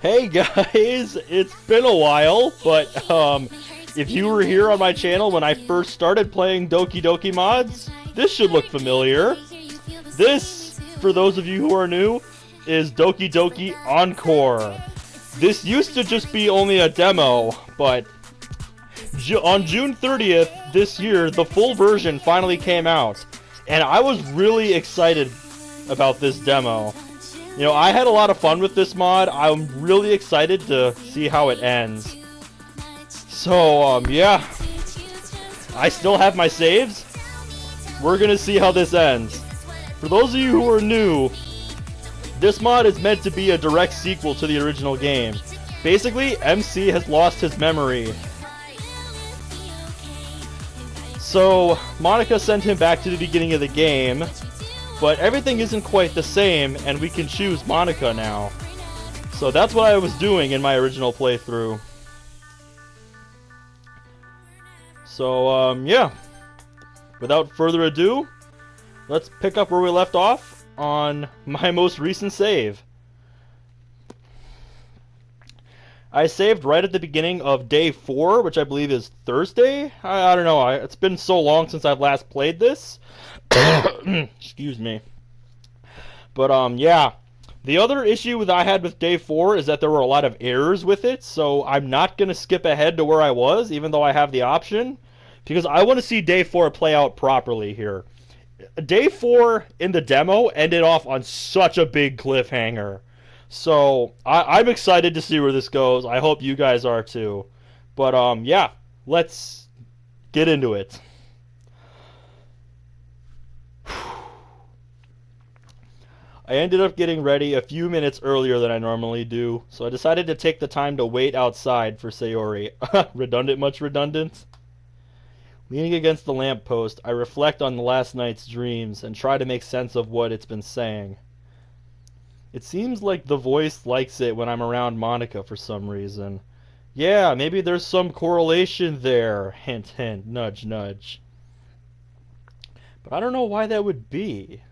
Hey guys, it's been a while, but if you were here on my channel when I first started playing Doki Doki mods, this should look familiar. This, for those of you who are new, is Doki Doki Encore. This used to just be only a demo, but on June 30th this year, the full version finally came out, and I was really excited about this demo. You know, I had a lot of fun with this mod. I'm really excited to see how it ends. So, yeah. I still have my saves. We're gonna see how this ends. For those of you who are new, this mod is meant to be a direct sequel to the original game. Basically, MC has lost his memory. So, Monica sent him back to the beginning of the game. But everything isn't quite the same, and we can choose Monica now. So that's what I was doing in my original playthrough. So, yeah. Without further ado, let's pick up where we left off on my most recent save. I saved right at the beginning of day 4, which I believe is Thursday? I don't know, it's been so long since I've last played this. Excuse me. But, yeah. The other issue that I had with day 4 is that there were a lot of errors with it, so I'm not going to skip ahead to where I was, even though I have the option, because I want to see day 4 play out properly here. Day 4 in the demo ended off on such a big cliffhanger. So, I'm excited to see where this goes. I hope you guys are too. But, yeah. Let's get into it. I ended up getting ready a few minutes earlier than I normally do, so I decided to take the time to wait outside for Sayori. Redundant, much redundant? Leaning against the lamppost, I reflect on the last night's dreams and try to make sense of what it's been saying. It seems like the voice likes it when I'm around Monica for some reason. Yeah, maybe there's some correlation there. Hint, hint, nudge, nudge. But I don't know why that would be.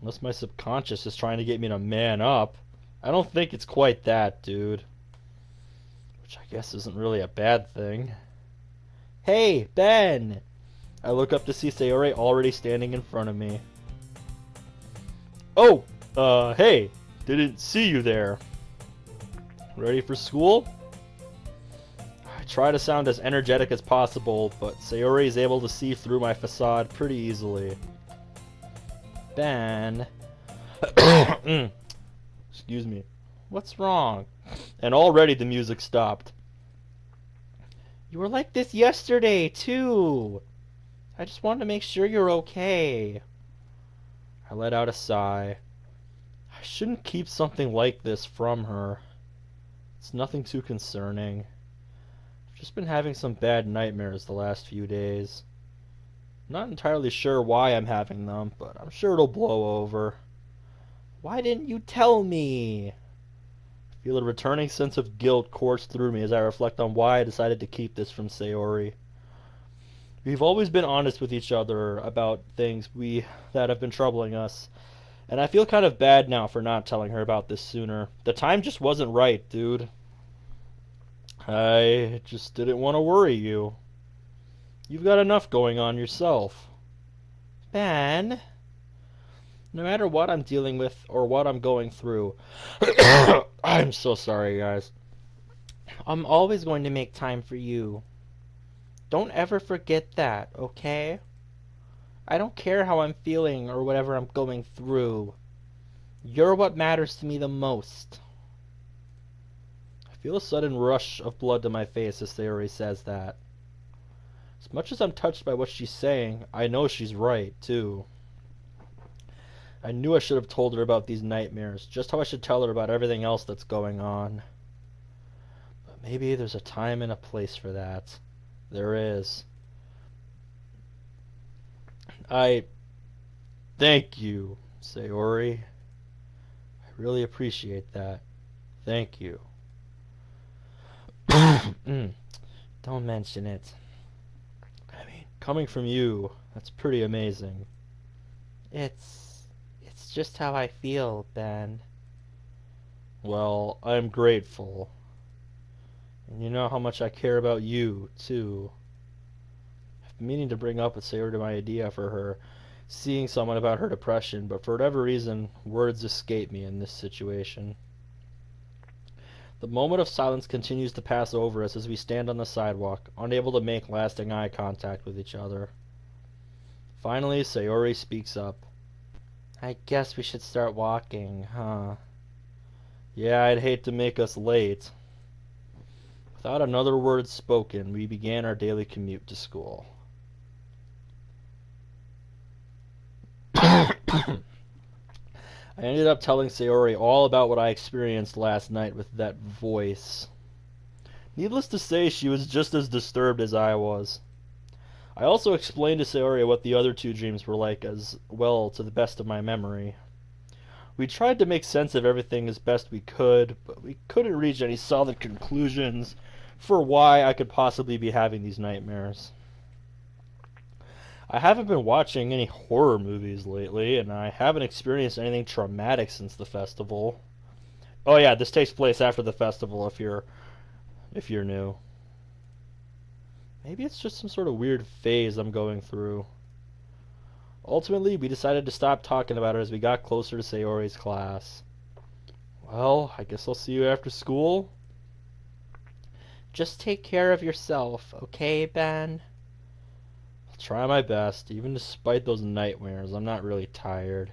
Unless my subconscious is trying to get me to man up. I don't think it's quite that, dude. Which I guess isn't really a bad thing. Hey, Ben! I look up to see Sayori already standing in front of me. Oh! Hey! Didn't see you there. Ready for school? I try to sound as energetic as possible, but Sayori is able to see through my facade pretty easily. Ben. Excuse me. What's wrong? And already the music stopped. You were like this yesterday, too. I just wanted to make sure you're okay. I let out a sigh. I shouldn't keep something like this from her. It's nothing too concerning. I've just been having some bad nightmares the last few days. Not entirely sure why I'm having them, but I'm sure it'll blow over. Why didn't you tell me? I feel a returning sense of guilt course through me as I reflect on why I decided to keep this from Sayori. We've always been honest with each other about things that have been troubling us, and I feel kind of bad now for not telling her about this sooner. The time just wasn't right, dude. I just didn't want to worry you. You've got enough going on yourself. Ben, no matter what I'm dealing with or what I'm going through, I'm so sorry, guys. I'm always going to make time for you. Don't ever forget that, okay? I don't care how I'm feeling or whatever I'm going through. You're what matters to me the most. I feel a sudden rush of blood to my face as Sayori says that. As much as I'm touched by what she's saying, I know she's right, too. I knew I should have told her about these nightmares, just how I should tell her about everything else that's going on. But maybe there's a time and a place for that. There is. Thank you, Sayori. I really appreciate that. Thank you. Don't mention it. Coming from you, that's pretty amazing. It's just how I feel, Ben. Well, I'm grateful. And you know how much I care about you, too. I've been meaning to bring up with Sayori my idea for her seeing someone about her depression, but for whatever reason, words escape me in this situation. The moment of silence continues to pass over us as we stand on the sidewalk, unable to make lasting eye contact with each other. Finally, Sayori speaks up. I guess we should start walking, huh? Yeah, I'd hate to make us late. Without another word spoken, we began our daily commute to school. I ended up telling Sayori all about what I experienced last night with that voice. Needless to say, she was just as disturbed as I was. I also explained to Sayori what the other two dreams were like as well, to the best of my memory. We tried to make sense of everything as best we could, but we couldn't reach any solid conclusions for why I could possibly be having these nightmares. I haven't been watching any horror movies lately, and I haven't experienced anything traumatic since the festival. Oh yeah, this takes place after the festival if you're new. Maybe it's just some sort of weird phase I'm going through. Ultimately, we decided to stop talking about it as we got closer to Sayori's class. Well, I guess I'll see you after school. Just take care of yourself, okay, Ben? I'll try my best. Even despite those nightmares, I'm not really tired.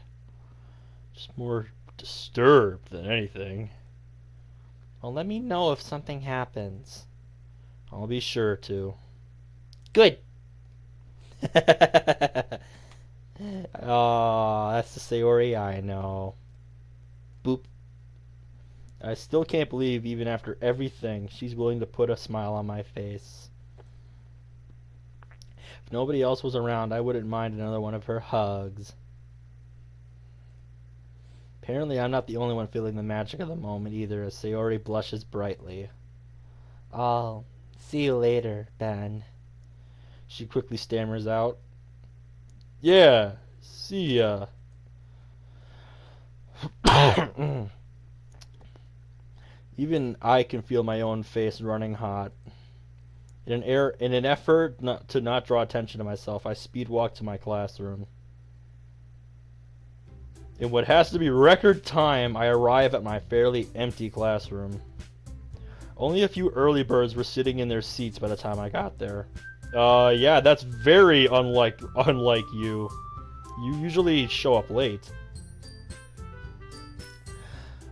Just more disturbed than anything. Well, let me know if something happens. I'll be sure to. Good! Oh, that's the Sayori I know. Boop. I still can't believe, even after everything, she's willing to put a smile on my face. If nobody else was around, I wouldn't mind another one of her hugs. Apparently, I'm not the only one feeling the magic of the moment either, as Sayori blushes brightly. I'll see you later, Ben. She quickly stammers out. Yeah, see ya. Even I can feel my own face running hot. In an effort to not draw attention to myself, I speed walk to my classroom. In what has to be record time, I arrive at my fairly empty classroom. Only a few early birds were sitting in their seats by the time I got there. Yeah, that's very unlike you. You usually show up late.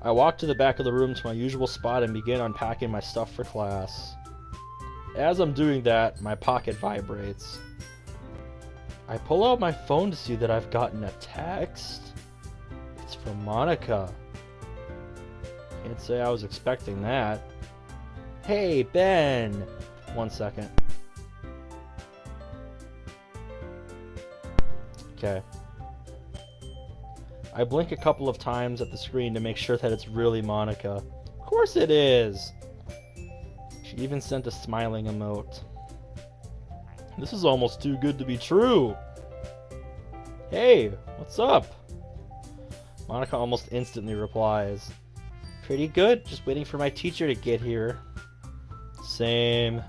I walk to the back of the room to my usual spot and begin unpacking my stuff for class. As I'm doing that, my pocket vibrates. I pull out my phone to see that I've gotten a text. It's from Monica. Can't say I was expecting that. Hey, Ben! 1 second. Okay. I blink a couple of times at the screen to make sure that it's really Monica. Of course it is! She even sent a smiling emote. This is almost too good to be true! Hey, what's up? Monica almost instantly replies. Pretty good, just waiting for my teacher to get here. Same.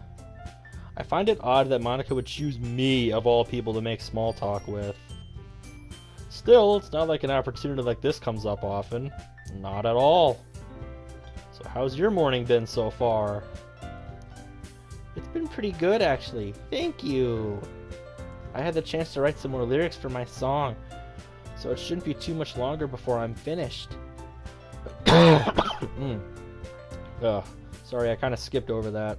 I find it odd that Monica would choose me, of all people, to make small talk with. Still, it's not like an opportunity like this comes up often. Not at all. So how's your morning been so far? It's been pretty good, actually. Thank you. I had the chance to write some more lyrics for my song, so it shouldn't be too much longer before I'm finished. Sorry, I kind of skipped over that.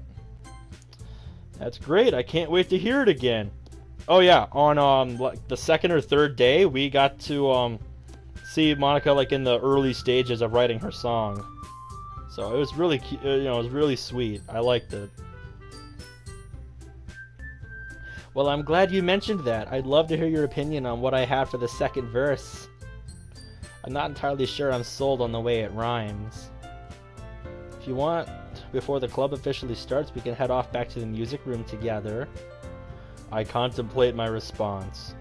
That's great. I can't wait to hear it again. Oh yeah, on like the second or third day, we got to see Monica like in the early stages of writing her song. So it was really, it was really sweet. I liked it. Well, I'm glad you mentioned that. I'd love to hear your opinion on what I had for the second verse. I'm not entirely sure I'm sold on the way it rhymes. If you want, before the club officially starts, we can head off back to the music room together. I contemplate my response.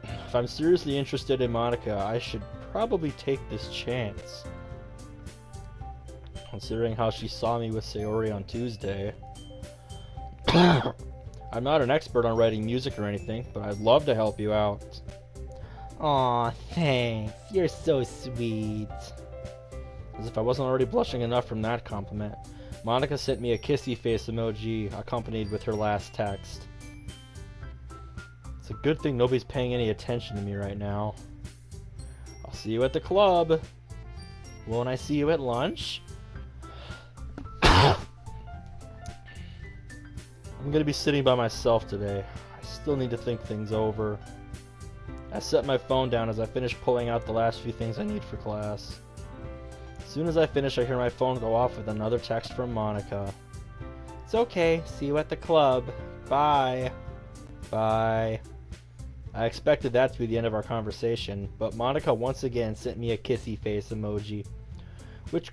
If I'm seriously interested in Monica, I should probably take this chance. considering how she saw me with Sayori on Tuesday. I'm not an expert on writing music or anything, but I'd love to help you out. Aw, thanks. You're so sweet. As if I wasn't already blushing enough from that compliment, Monica sent me a kissy face emoji accompanied with her last text. It's a good thing nobody's paying any attention to me right now. I'll see you at the club. Won't I see you at lunch? I'm gonna be sitting by myself today. I still need to think things over. I set my phone down as I finish pulling out the last few things I need for class. As soon as I finish, I hear my phone go off with another text from Monica. It's okay. See you at the club. Bye. Bye. I expected that to be the end of our conversation, but Monica once again sent me a kissy face emoji, which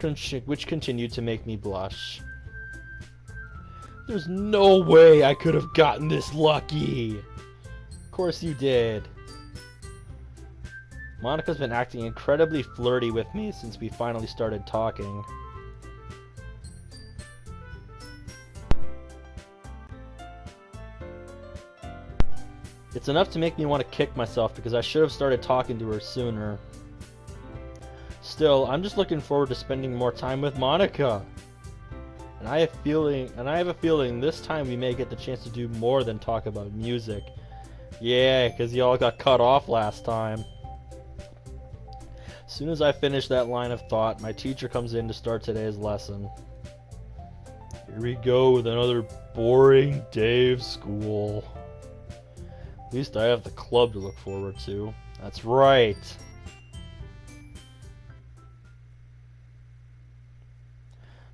continued to make me blush. There's no way I could have gotten this lucky! Of course you did. Monica's been acting incredibly flirty with me since we finally started talking. It's enough to make me want to kick myself because I should have started talking to her sooner. Still, I'm just looking forward to spending more time with Monica. And I have a feeling this time we may get the chance to do more than talk about music. Yeah, because y'all got cut off last time. As soon as I finish that line of thought, my teacher comes in to start today's lesson. Here we go with another boring day of school. At least I have the club to look forward to. That's right.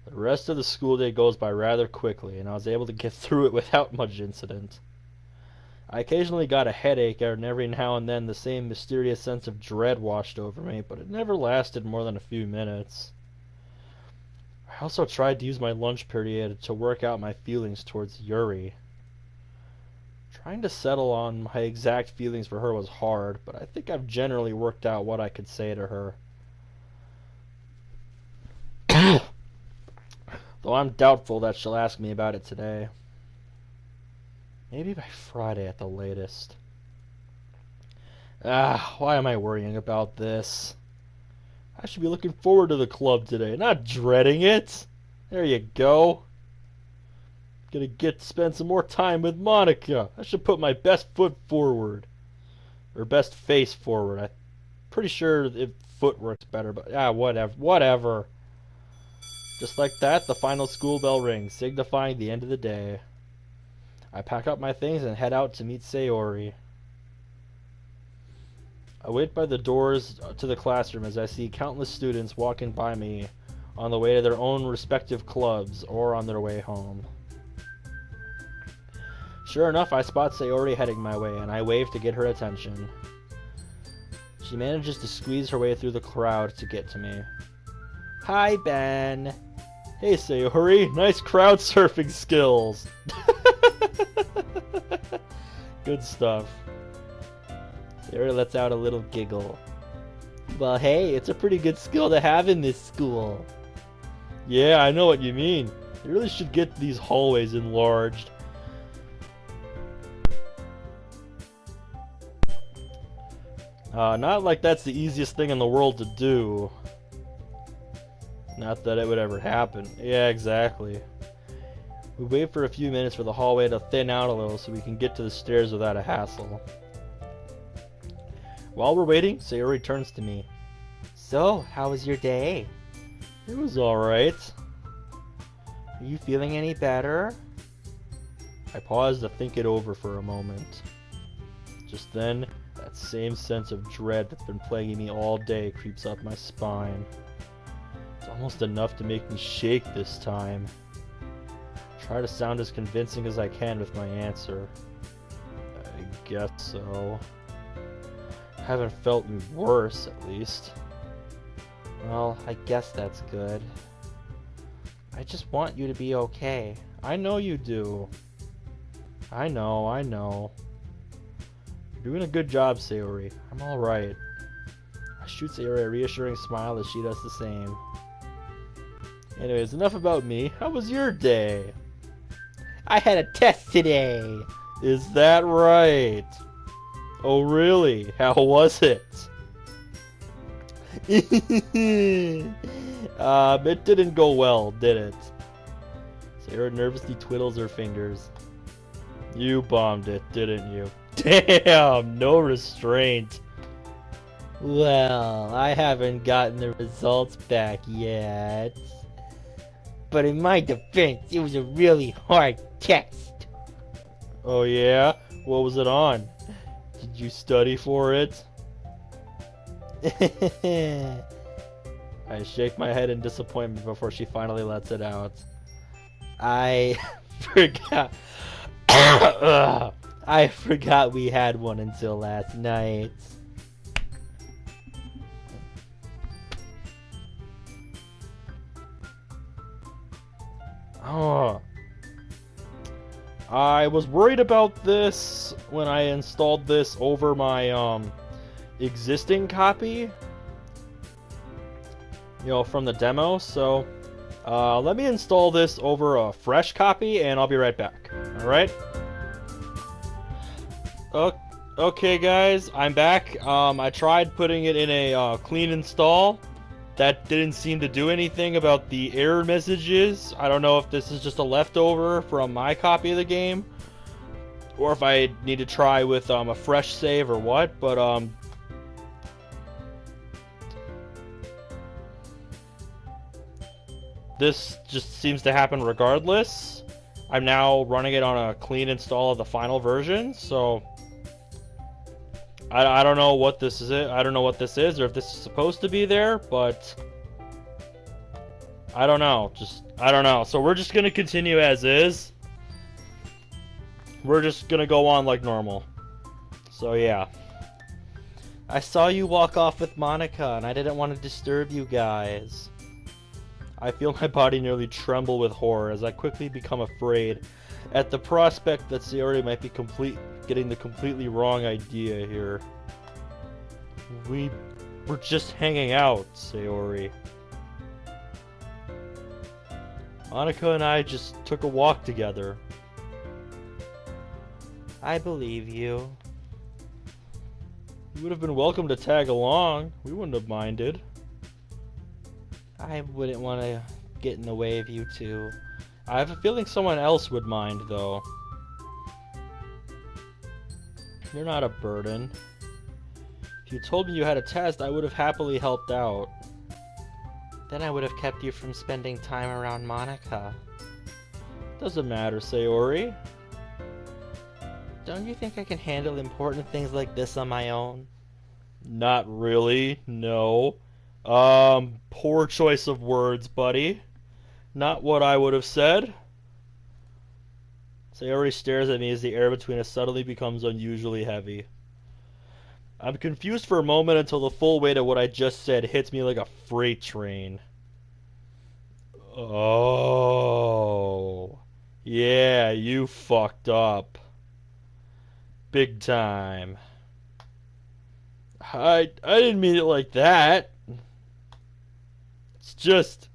The rest of the school day goes by rather quickly, and I was able to get through it without much incident. I occasionally got a headache, and every now and then the same mysterious sense of dread washed over me, but it never lasted more than a few minutes. I also tried to use my lunch period to work out my feelings towards Yuri. Trying to settle on my exact feelings for her was hard, but I think I've generally worked out what I could say to her. Though I'm doubtful that she'll ask me about it today. Maybe by Friday at the latest. Why am I worrying about this? I should be looking forward to the club today, not dreading it. There you go. Gonna get to spend some more time with Monica. I should put my best foot forward. Or best face forward. I'm pretty sure if foot works better, but whatever. Just like that, the final school bell rings, signifying the end of the day. I pack up my things and head out to meet Sayori. I wait by the doors to the classroom as I see countless students walking by me on the way to their own respective clubs or on their way home. Sure enough, I spot Sayori heading my way, and I wave to get her attention. She manages to squeeze her way through the crowd to get to me. Hi, Ben. Hey, Sayori. Nice crowd surfing skills. Good stuff. Sayori lets out a little giggle. Well, hey, it's a pretty good skill to have in this school. Yeah, I know what you mean. They really should get these hallways enlarged. Not like that's the easiest thing in the world to do. Not that it would ever happen. Yeah, exactly. We wait for a few minutes for the hallway to thin out a little so we can get to the stairs without a hassle. While we're waiting, Sayori turns to me. So, how was your day? It was alright. Are you feeling any better? I pause to think it over for a moment. Just then, that same sense of dread that's been plaguing me all day creeps up my spine. It's almost enough to make me shake this time. Try to sound as convincing as I can with my answer. I guess so. I haven't felt any worse, at least. Well, I guess that's good. I just want you to be okay. I know you do. I know. You're doing a good job, Sayori. I'm alright. I shoot Sayori a reassuring smile as she does the same. Anyways, enough about me. How was your day? I had a test today. Is that right? Oh, really? How was it? It didn't go well, did it? Sarah nervously twiddles her fingers. You bombed it, didn't you? Damn, no restraint. Well, I haven't gotten the results back yet. But in my defense, it was a really hard test. Oh yeah? What was it on? Did you study for it? I shake my head in disappointment before she finally lets it out. I forgot. I forgot we had one until last night. Oh. I was worried about this when I installed this over my existing copy, from the demo. So let me install this over a fresh copy and I'll be right back. Alright? Okay guys, I'm back. I tried putting it in a clean install. That didn't seem to do anything about the error messages. I don't know if this is just a leftover from my copy of the game, or if I need to try with a fresh save or what, but this just seems to happen regardless. I'm now running it on a clean install of the final version, so I don't know what this is. I don't know what this is, or if this is supposed to be there, but I don't know. I don't know. So we're just gonna continue as is. We're just gonna go on like normal. So yeah. I saw you walk off with Monica, and I didn't want to disturb you guys. I feel my body nearly tremble with horror as I quickly become afraid at the prospect that Sayori might be getting the completely wrong idea here. We were just hanging out, Sayori. Monica and I just took a walk together. I believe you. You would have been welcome to tag along. We wouldn't have minded. I wouldn't want to get in the way of you two. I have a feeling someone else would mind, though. You're not a burden. If you told me you had a test, I would have happily helped out. Then I would have kept you from spending time around Monica. Doesn't matter, Sayori. Don't you think I can handle important things like this on my own? Not really, no. Poor choice of words, buddy. Not what I would have said. Sayori stares at me as the air between us suddenly becomes unusually heavy. I'm confused for a moment until the full weight of what I just said hits me like a freight train. Oh. Yeah, you fucked up. Big time. I didn't mean it like that. It's just...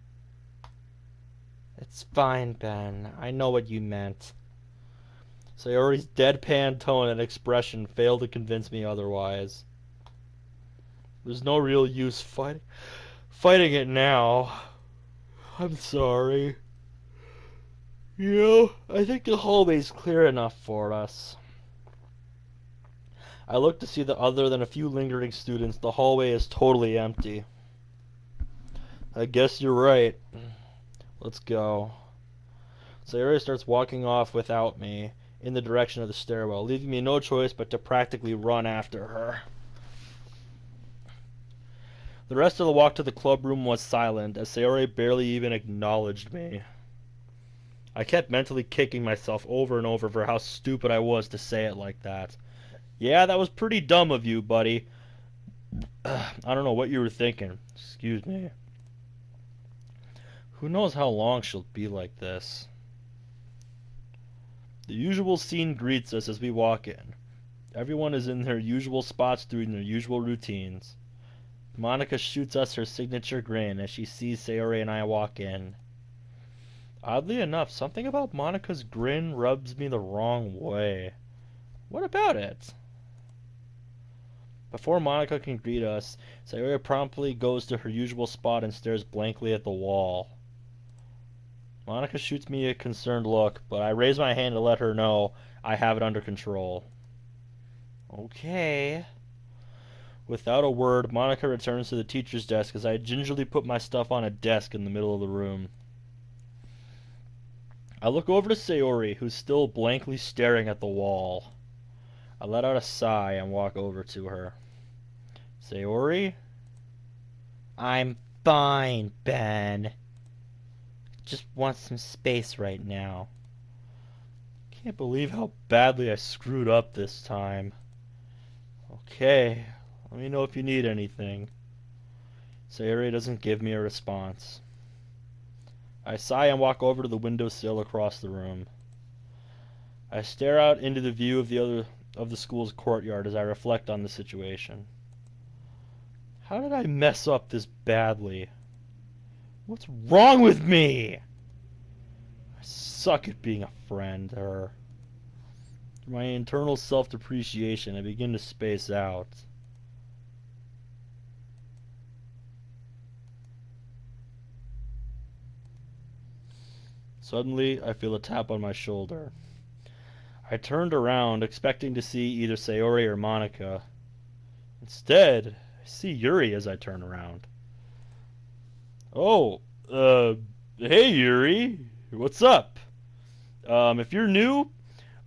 It's fine, Ben. I know what you meant. Sayori's deadpan tone and expression failed to convince me otherwise. There's no real use fighting it now. I'm sorry. I think the hallway's clear enough for us. I look to see that other than a few lingering students, the hallway is totally empty. I guess you're right. Let's go. Sayori starts walking off without me in the direction of the stairwell, leaving me no choice but to practically run after her. The rest of the walk to the club room was silent, as Sayori barely even acknowledged me. I kept mentally kicking myself over and over for how stupid I was to say it like that. Yeah, that was pretty dumb of you, buddy. I don't know what you were thinking. Excuse me. Who knows how long she'll be like this? The usual scene greets us as we walk in. Everyone is in their usual spots doing their usual routines. Monica shoots us her signature grin as she sees Sayori and I walk in. Oddly enough, something about Monika's grin rubs me the wrong way. What about it? Before Monika can greet us, Sayori promptly goes to her usual spot and stares blankly at the wall. Monika shoots me a concerned look, but I raise my hand to let her know I have it under control. Okay. Without a word, Monika returns to the teacher's desk as I gingerly put my stuff on a desk in the middle of the room. I look over to Sayori, who's still blankly staring at the wall. I let out a sigh and walk over to her. Sayori? I'm fine, Ben. Just want some space right now. Can't believe how badly I screwed up this time. Okay, let me know if you need anything. Sayori doesn't give me a response. I sigh and walk over to the windowsill across the room. I stare out into the view of the school's courtyard as I reflect on the situation. How did I mess up this badly? What's wrong with me? I suck at being a friend to her. Through my internal self-depreciation, I begin to space out. Suddenly, I feel a tap on my shoulder. I turned around, expecting to see either Sayori or Monika. Instead, I see Yuri as I turn around. Oh, hey Yuri, what's up? If you're new,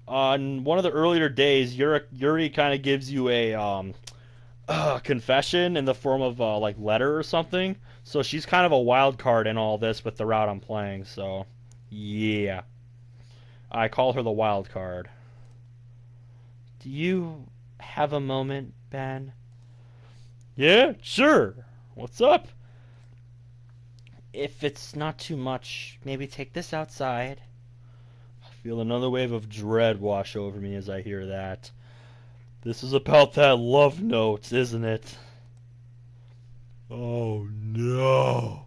on one of the earlier days, Yuri kind of gives you a confession in the form of like letter or something. So she's kind of a wild card in all this with the route I'm playing. So yeah, I call her the wild card. Do you have a moment, Ben? Yeah, sure. What's up? If it's not too much, maybe take this outside. I feel another wave of dread wash over me as I hear that. This is about that love note, isn't it? Oh no.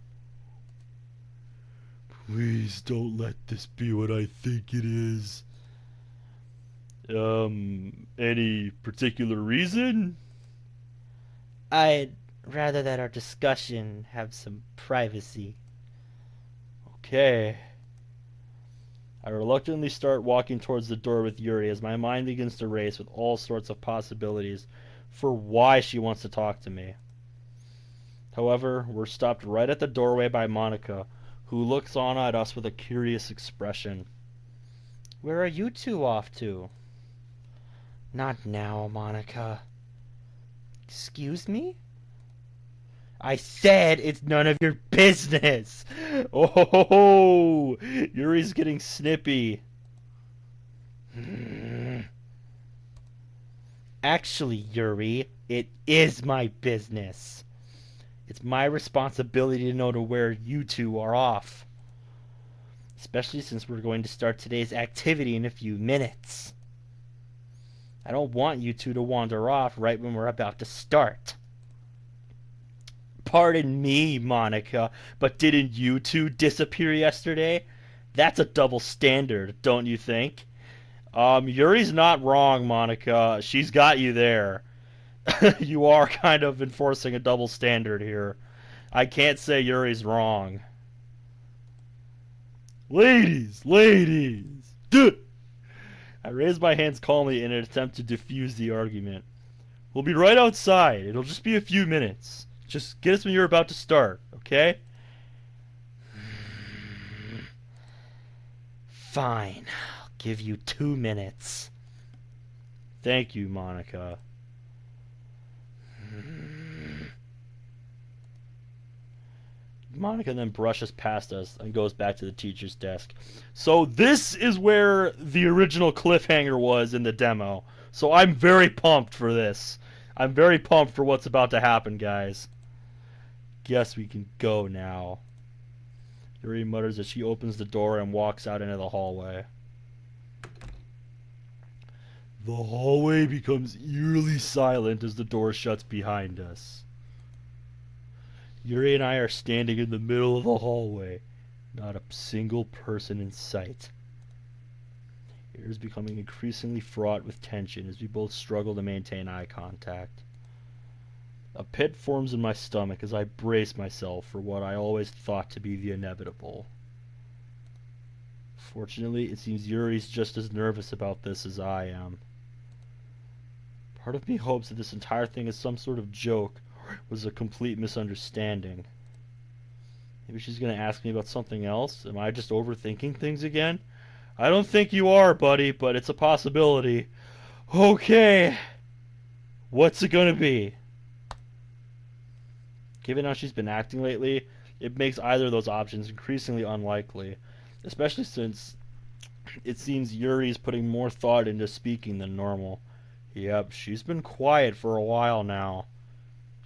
Please don't let this be what I think it is. Any particular reason? I'd rather that our discussion have some privacy. Okay. I reluctantly start walking towards the door with Yuri as my mind begins to race with all sorts of possibilities for why she wants to talk to me. However, we're stopped right at the doorway by Monika, who looks on at us with a curious expression. Where are you two off to? Not now, Monika. Excuse me? I said it's none of your business! Oh, Yuri's getting snippy. Actually, Yuri, it is my business. It's my responsibility to know to where you two are off. Especially since we're going to start today's activity in a few minutes. I don't want you two to wander off right when we're about to start. Pardon me, Monika, but didn't you two disappear yesterday? That's a double standard, don't you think? Yuri's not wrong, Monika. She's got you there. You are kind of enforcing a double standard here. I can't say Yuri's wrong. Ladies! Duh! I raise my hands calmly in an attempt to diffuse the argument. We'll be right outside. It'll just be a few minutes. Just get us when you're about to start, okay? Fine. I'll give you 2 minutes. Thank you, Monika. Monika then brushes past us and goes back to the teacher's desk. So this is where the original cliffhanger was in the demo. So I'm very pumped for this. I'm very pumped for what's about to happen, guys. Guess we can go now. Yuri mutters as she opens the door and walks out into the hallway. The hallway becomes eerily silent as the door shuts behind us. Yuri and I are standing in the middle of the hallway, Not a single person in sight. The air is becoming increasingly fraught with tension as we both struggle to maintain eye contact. A pit forms in my stomach as I brace myself for what I always thought to be the inevitable. Fortunately, it seems Yuri's just as nervous about this as I am. Part of me hopes that this entire thing is some sort of joke or was a complete misunderstanding. Maybe she's going to ask me about something else? Am I just overthinking things again? I don't think you are, buddy, but it's a possibility. Okay. What's it going to be? Given how she's been acting lately, it makes either of those options increasingly unlikely, especially since it seems Yuri's putting more thought into speaking than normal. Yep, she's been quiet for a while now.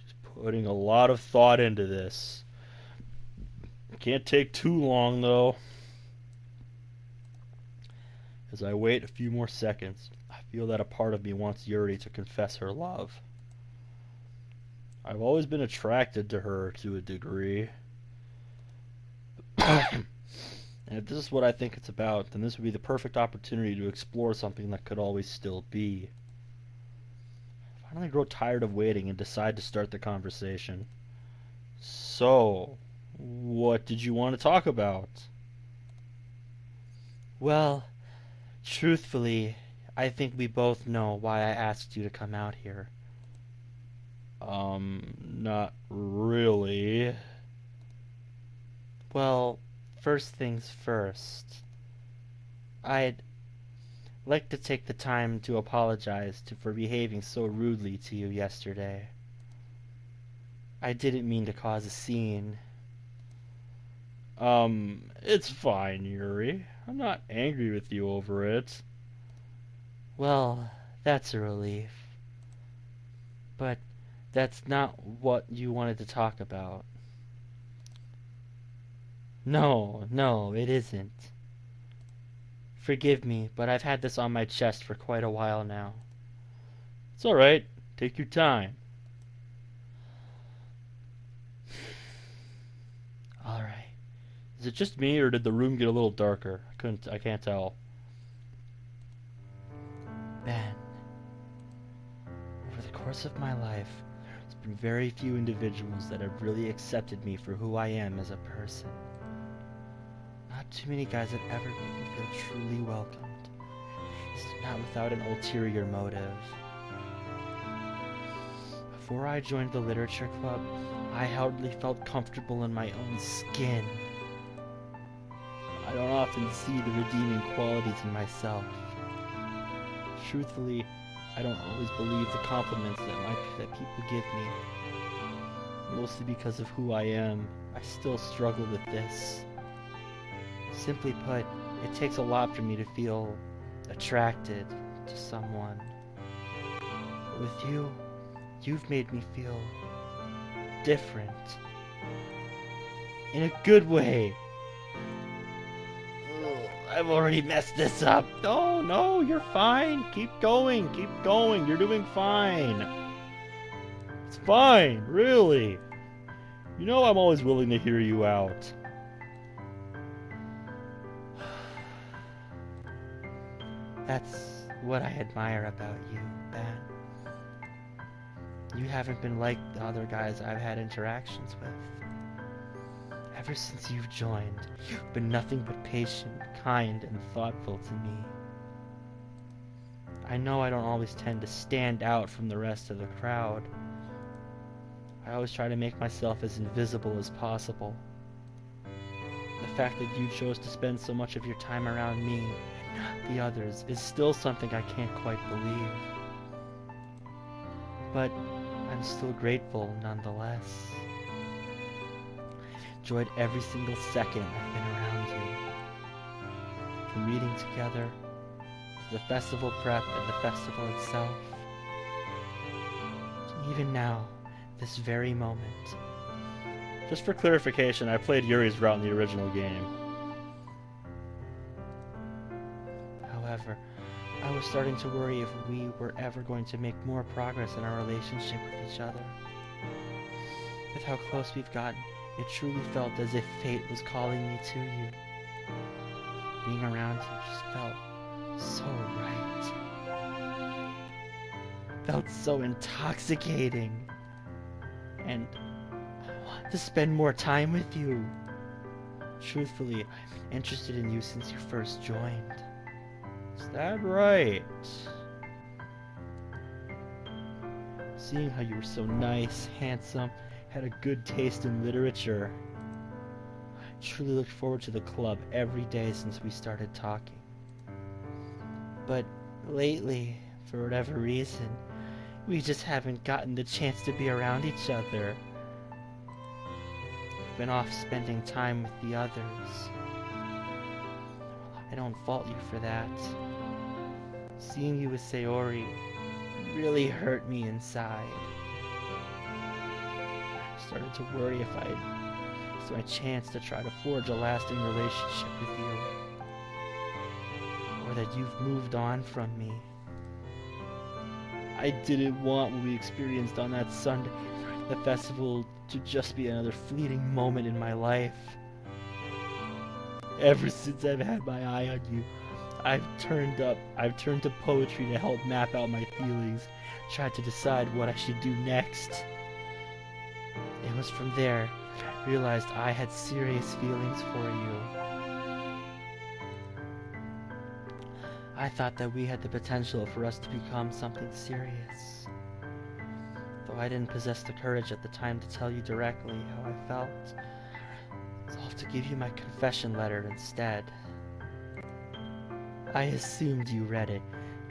She's putting a lot of thought into this. Can't take too long, though. As I wait a few more seconds, I feel that a part of me wants Yuri to confess her love. I've always been attracted to her to a degree. And if this is what I think it's about, then this would be the perfect opportunity to explore something that could always still be. I finally grow tired of waiting and decide to start the conversation. So, what did you want to talk about? Well, truthfully, I think we both know why I asked you to come out here. Not really. Well, first things first. I'd like to take the time to apologize for behaving so rudely to you yesterday. I didn't mean to cause a scene. It's fine, Yuri. I'm not angry with you over it. Well, that's a relief. But that's not what you wanted to talk about. No, it isn't. Forgive me, but I've had this on my chest for quite a while now. It's alright. Take your time. Alright. Is it just me, or did the room get a little darker? I can't tell. Ben, over the course of my life, there's been very few individuals that have really accepted me for who I am as a person. Not too many guys have ever made me feel truly welcomed. This is not without an ulterior motive. Before I joined the literature club, I hardly felt comfortable in my own skin. I don't often see the redeeming qualities in myself. Truthfully, I don't always believe the compliments that people give me. Mostly because of who I am, I still struggle with this. Simply put, it takes a lot for me to feel attracted to someone. But with you, you've made me feel different. In a good way. Ugh, I've already messed this up. No, you're fine. Keep going. You're doing fine. It's fine, really. You know I'm always willing to hear you out. That's what I admire about you, Ben. You haven't been like the other guys I've had interactions with. Ever since you've joined, you've been nothing but patient, kind, and thoughtful to me. I know I don't always tend to stand out from the rest of the crowd. I always try to make myself as invisible as possible. The fact that you chose to spend so much of your time around me and not the others is still something I can't quite believe. But I'm still grateful nonetheless. I've enjoyed every single second I've been around you. From reading together, to the festival prep and the festival itself. And even now, this very moment. Just for clarification, I played Yuri's route in the original game. However, I was starting to worry if we were ever going to make more progress in our relationship with each other. With how close we've gotten, It truly felt as if fate was calling me to you. Being around you just felt so right. Felt so intoxicating. And I want to spend more time with you. Truthfully, I'm interested in you since you first joined. Is that right? Seeing how you were so nice, handsome, had a good taste in literature. I truly looked forward to the club every day since we started talking. But lately, for whatever reason, we just haven't gotten the chance to be around each other. I've been off spending time with the others. I don't fault you for that. Seeing you with Sayori really hurt me inside. I started to worry if I'd miss my chance to try to forge a lasting relationship with you. Or that you've moved on from me. I didn't want what we experienced on that Sunday, the festival, to just be another fleeting moment in my life. Ever since I've had my eye on you, I've turned to poetry to help map out my feelings, tried to decide what I should do next. It was from there I realized I had serious feelings for you. I thought that we had the potential for us to become something serious. Though I didn't possess the courage at the time to tell you directly how I felt, I resolved to give you my confession letter instead. I assumed you read it,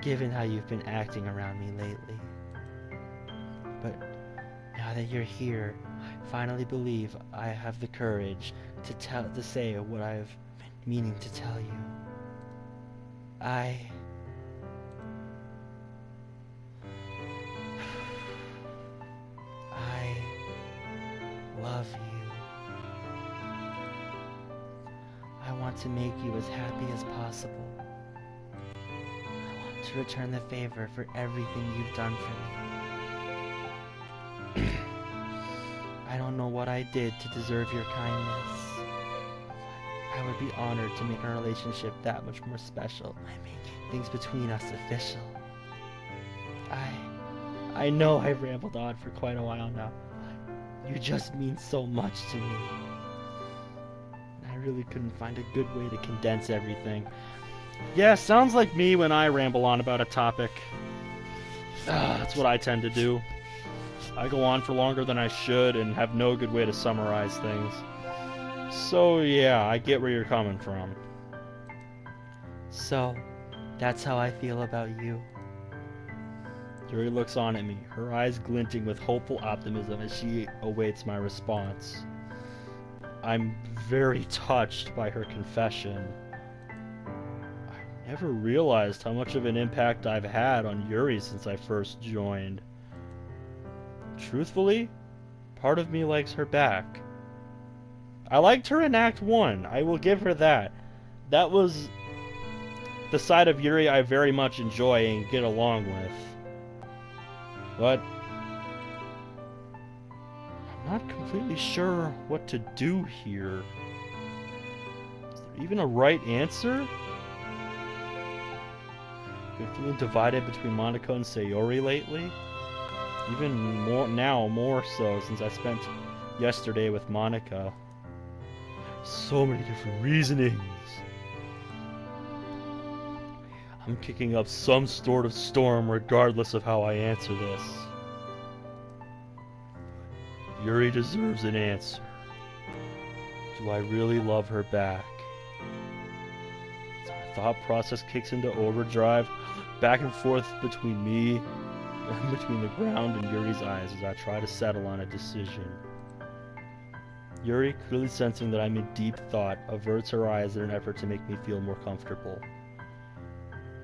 given how you've been acting around me lately. But now that you're here, I finally believe I have the courage to say what I've been meaning to tell you. I love you. I want to make you as happy as possible. I want to return the favor for everything you've done for me. I don't know what I did to deserve your kindness. I would be honored to make our relationship that much more special. I make things between us official. I know I've rambled on for quite a while now. You just mean so much to me. I really couldn't find a good way to condense everything. Yeah, sounds like me when I ramble on about a topic. That's what I tend to do. I go on for longer than I should and have no good way to summarize things. So yeah, I get where you're coming from. So, that's how I feel about you. Yuri looks on at me, her eyes glinting with hopeful optimism as she awaits my response. I'm very touched by her confession. I never realized how much of an impact I've had on Yuri since I first joined. Truthfully, part of me likes her back. I liked her in Act 1, I will give her that. That was the side of Yuri I very much enjoy and get along with. But I'm not completely sure what to do here. Is there even a right answer? I've been feeling divided between Monaco and Sayori lately. Even more so since I spent yesterday with Monica. So many different reasonings. I'm kicking up some sort of storm regardless of how I answer this. Yuri deserves an answer. Do I really love her back? As my thought process kicks into overdrive, back and forth between the ground and Yuri's eyes as I try to settle on a decision. Yuri, clearly sensing that I'm in deep thought, averts her eyes in an effort to make me feel more comfortable.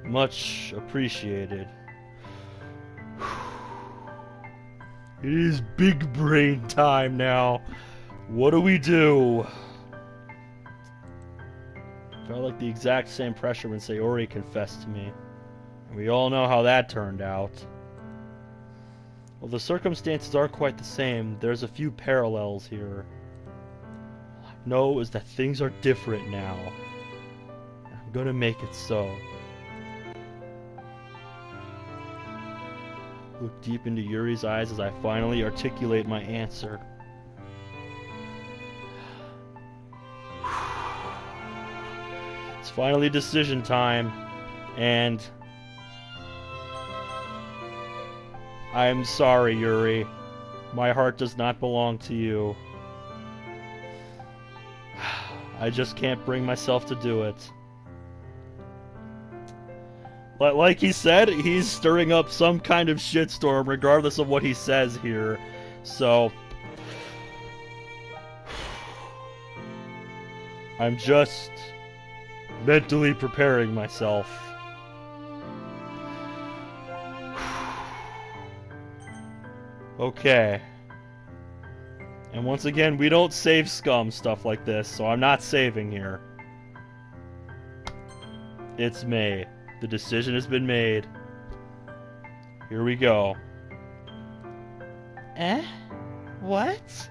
Much appreciated. It is big brain time now. What do we do? Felt like the exact same pressure when Sayori confessed to me. And we all know how that turned out. While the circumstances are quite the same, there's a few parallels here. know is that things are different now. I'm gonna make it so. Look deep into Yuri's eyes as I finally articulate my answer. It's finally decision time, and I'm sorry, Yuri. My heart does not belong to you. I just can't bring myself to do it. But like he said, he's stirring up some kind of shitstorm regardless of what he says here. So I'm just mentally preparing myself. Okay. And once again, we don't save scum stuff like this, so I'm not saving here. It's May. The decision has been made. Here we go. Eh? What?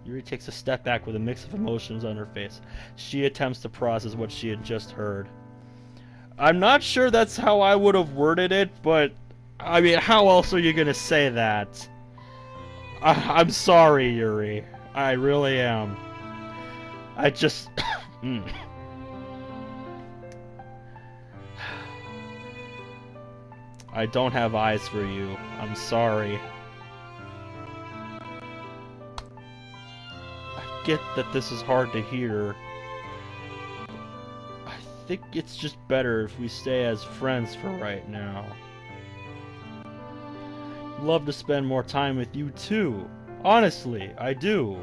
Yuri takes a step back with a mix of emotions on her face. She attempts to process what she had just heard. I'm not sure that's how I would have worded it, but I mean, how else are you gonna say that? I'm sorry, Yuri. I really am. I just... I don't have eyes for you. I'm sorry. I get that this is hard to hear. I think it's just better if we stay as friends for right now. I'd love to spend more time with you too. Honestly, I do.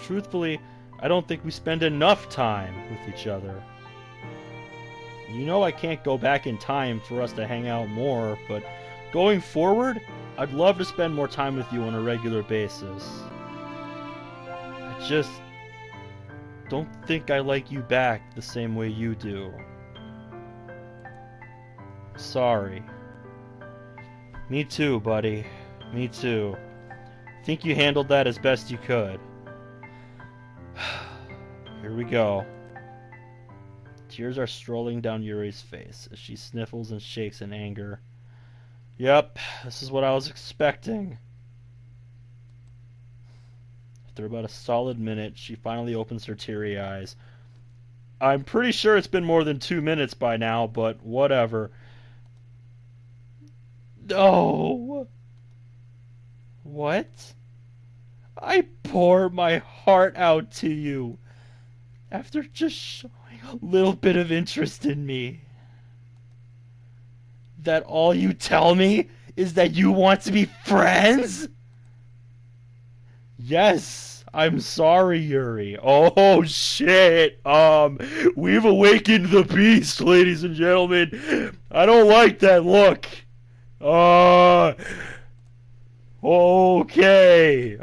Truthfully, I don't think we spend enough time with each other. You know I can't go back in time for us to hang out more, but going forward, I'd love to spend more time with you on a regular basis. I just don't think I like you back the same way you do. Sorry. Me too, buddy. Me too. Think you handled that as best you could. Here we go. Tears are strolling down Yuri's face as she sniffles and shakes in anger. Yep, this is what I was expecting. After about a solid minute, she finally opens her teary eyes. I'm pretty sure it's been more than 2 minutes by now, but whatever. No! What? I pour my heart out to you after just showing a little bit of interest in me. That all you tell me is that you want to be friends? Yes, I'm sorry, Yuri. Oh, shit. We've awakened the beast, ladies and gentlemen. I don't like that look. Okay.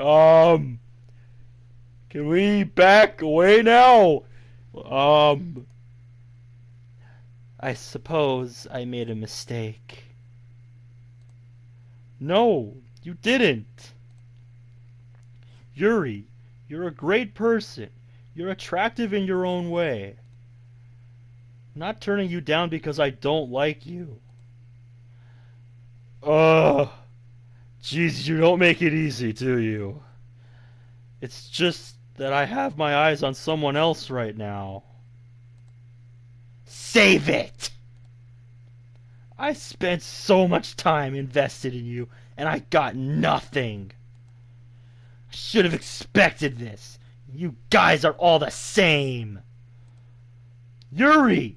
Can we back away now? I suppose I made a mistake. No, you didn't. Yuri, you're a great person. You're attractive in your own way. I'm not turning you down because I don't like you. Jeez, you don't make it easy, do you? It's just that I have my eyes on someone else right now. Save it! I spent so much time invested in you, and I got nothing. I should have expected this. You guys are all the same. Yuri!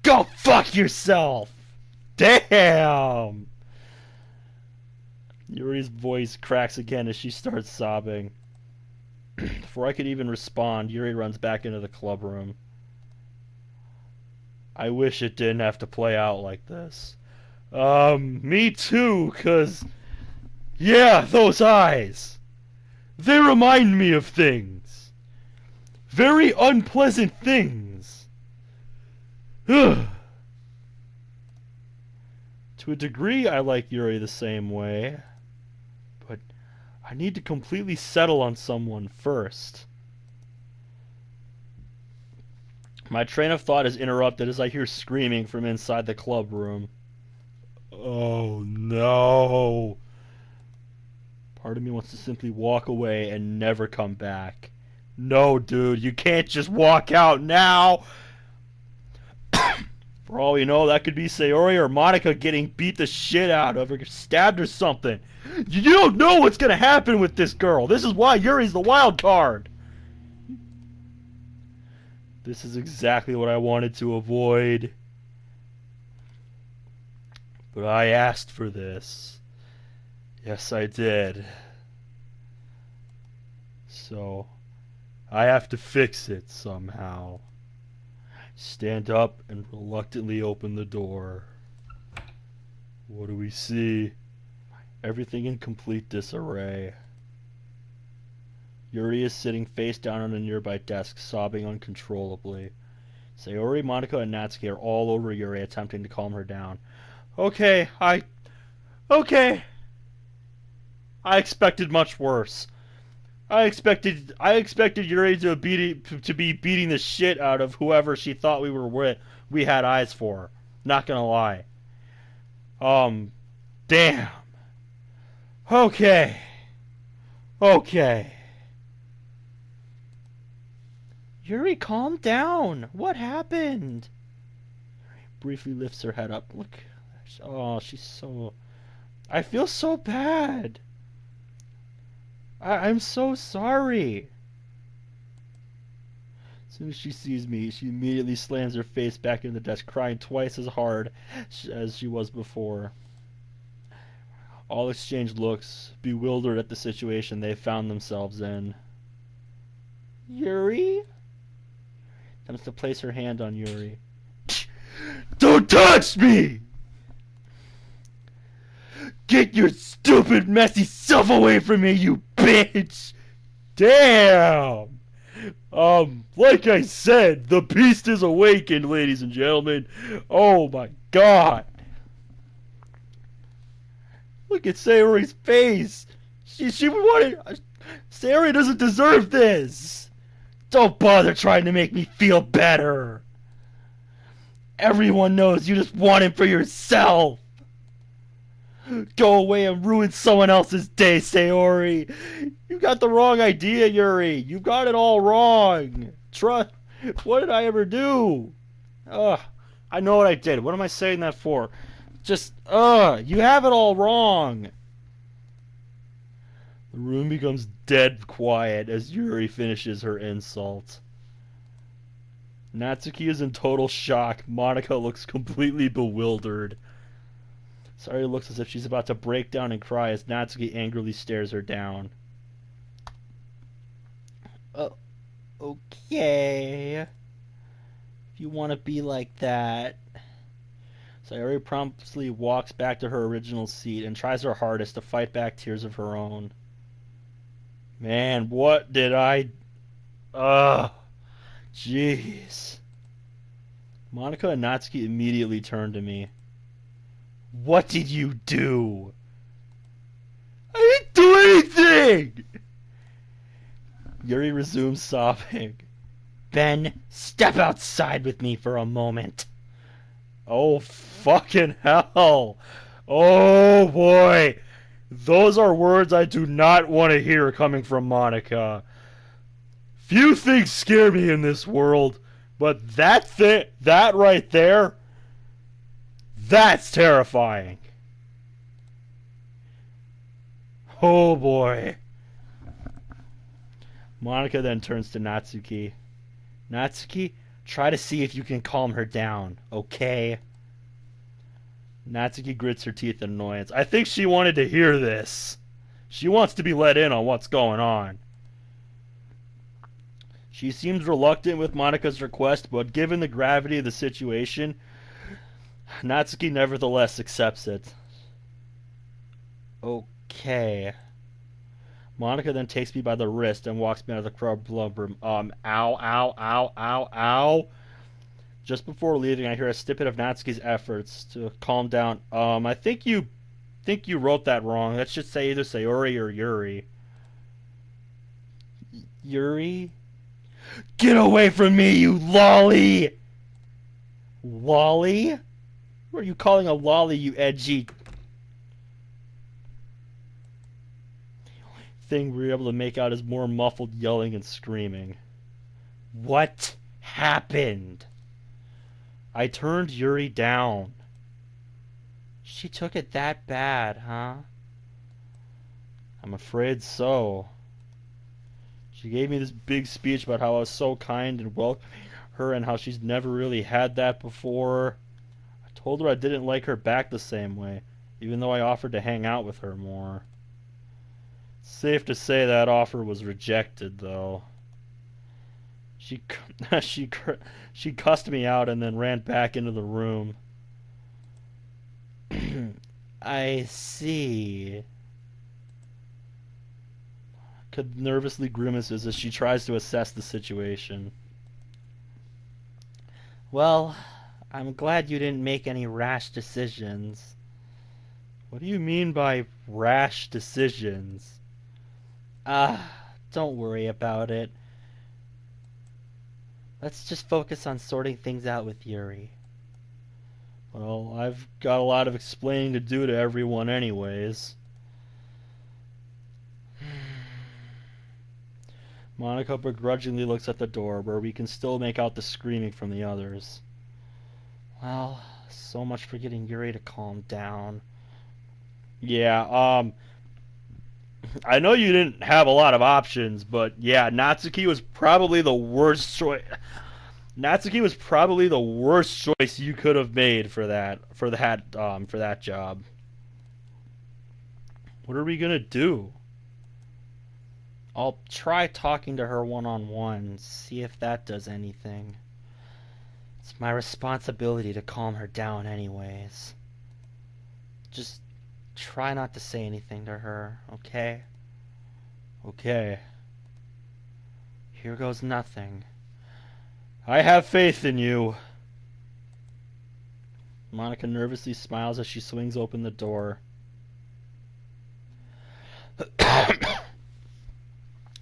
Go fuck yourself! Damn! Yuri's voice cracks again as she starts sobbing. Before I could even respond, Yuri runs back into the club room. I wish it didn't have to play out like this. Me too, 'cause... yeah, those eyes! They remind me of things. Very unpleasant things. To a degree, I like Yuri the same way. But I need to completely settle on someone first. My train of thought is interrupted as I hear screaming from inside the club room. Oh no. Part of me wants to simply walk away and never come back. No, dude, you can't just walk out now! For all we know, that could be Sayori or Monica getting beat the shit out of or stabbed or something. You don't know what's gonna happen with this girl. This is why Yuri's the wild card. This is exactly what I wanted to avoid. But I asked for this. Yes, I did. So, I have to fix it somehow. Stand up and reluctantly open the door. What do we see? Everything in complete disarray. Yuri is sitting face down on a nearby desk, sobbing uncontrollably. Sayori, Monica, and Natsuki are all over Yuri, attempting to calm her down. Okay. I expected much worse. I expected Yuri to be beating the shit out of whoever she thought we had eyes for. Not gonna lie. Damn. Okay. Yuri, calm down. What happened? Briefly lifts her head up. Look. Oh, she's so... I feel so bad. I'm so sorry. As soon as she sees me, she immediately slams her face back into the desk, crying twice as hard as she was before. All exchange looks, bewildered at the situation they found themselves in. Yuri? Attempts to place her hand on Yuri. Don't touch me! Get your stupid, messy self away from me, you bitch! Damn! Like I said, the beast is awakened, ladies and gentlemen. Oh my god! Look at Sayori's face! She wanted... Sayori doesn't deserve this! Don't bother trying to make me feel better! Everyone knows you just want him for yourself! Go away and ruin someone else's day, Sayori! You got the wrong idea, Yuri! You got it all wrong! What did I ever do? I know what I did. What am I saying that for? You have it all wrong! The room becomes dead quiet as Yuri finishes her insult. Natsuki is in total shock. Monica looks completely bewildered. Sayori looks as if she's about to break down and cry as Natsuki angrily stares her down. Okay. If you want to be like that. Sayori promptly walks back to her original seat and tries her hardest to fight back tears of her own. Man, what did I... Jeez. Monica and Natsuki immediately turn to me. What did you do? I didn't do anything! Yuri resumes sobbing. Ben, step outside with me for a moment. Oh, fucking hell. Oh, boy. Those are words I do not want to hear coming from Monica. Few things scare me in this world, but that right there, that's terrifying. Oh boy. Monica then turns to Natsuki. Natsuki, try to see if you can calm her down, okay? Natsuki grits her teeth in annoyance. I think she wanted to hear this. She wants to be let in on what's going on. She seems reluctant with Monica's request, but given the gravity of the situation, Natsuki nevertheless accepts it. Okay. Monica then takes me by the wrist and walks me out of the club room. Ow. Just before leaving, I hear a snippet of Natsuki's efforts to calm down. I think you wrote that wrong. That should say either Sayori or Yuri. Yuri? Get away from me, you lolly! Lolly? What are you calling a lolly, you edgy... The only thing we were able to make out is more muffled yelling and screaming. What happened? I turned Yuri down. She took it that bad, huh? I'm afraid so. She gave me this big speech about how I was so kind and welcoming her and how she's never really had that before. I told her I didn't like her back the same way, even though I offered to hang out with her more. Safe to say that offer was rejected, though. She cussed me out and then ran back into the room. I see. Monica nervously grimaces as she tries to assess the situation. Well, I'm glad you didn't make any rash decisions. What do you mean by rash decisions? Don't worry about it. Let's just focus on sorting things out with Yuri. Well, I've got a lot of explaining to do to everyone anyways. Monica begrudgingly looks at the door, where we can still make out the screaming from the others. Well, so much for getting Yuri to calm down. Yeah, I know you didn't have a lot of options, but yeah, Natsuki was probably the worst choice. Natsuki was probably the worst choice you could have made for that job. What are we gonna do? I'll try talking to her one-on-one, see if that does anything. It's my responsibility to calm her down anyways. Just try not to say anything to her, okay? Okay. Here goes nothing. I have faith in you. Monica nervously smiles as she swings open the door.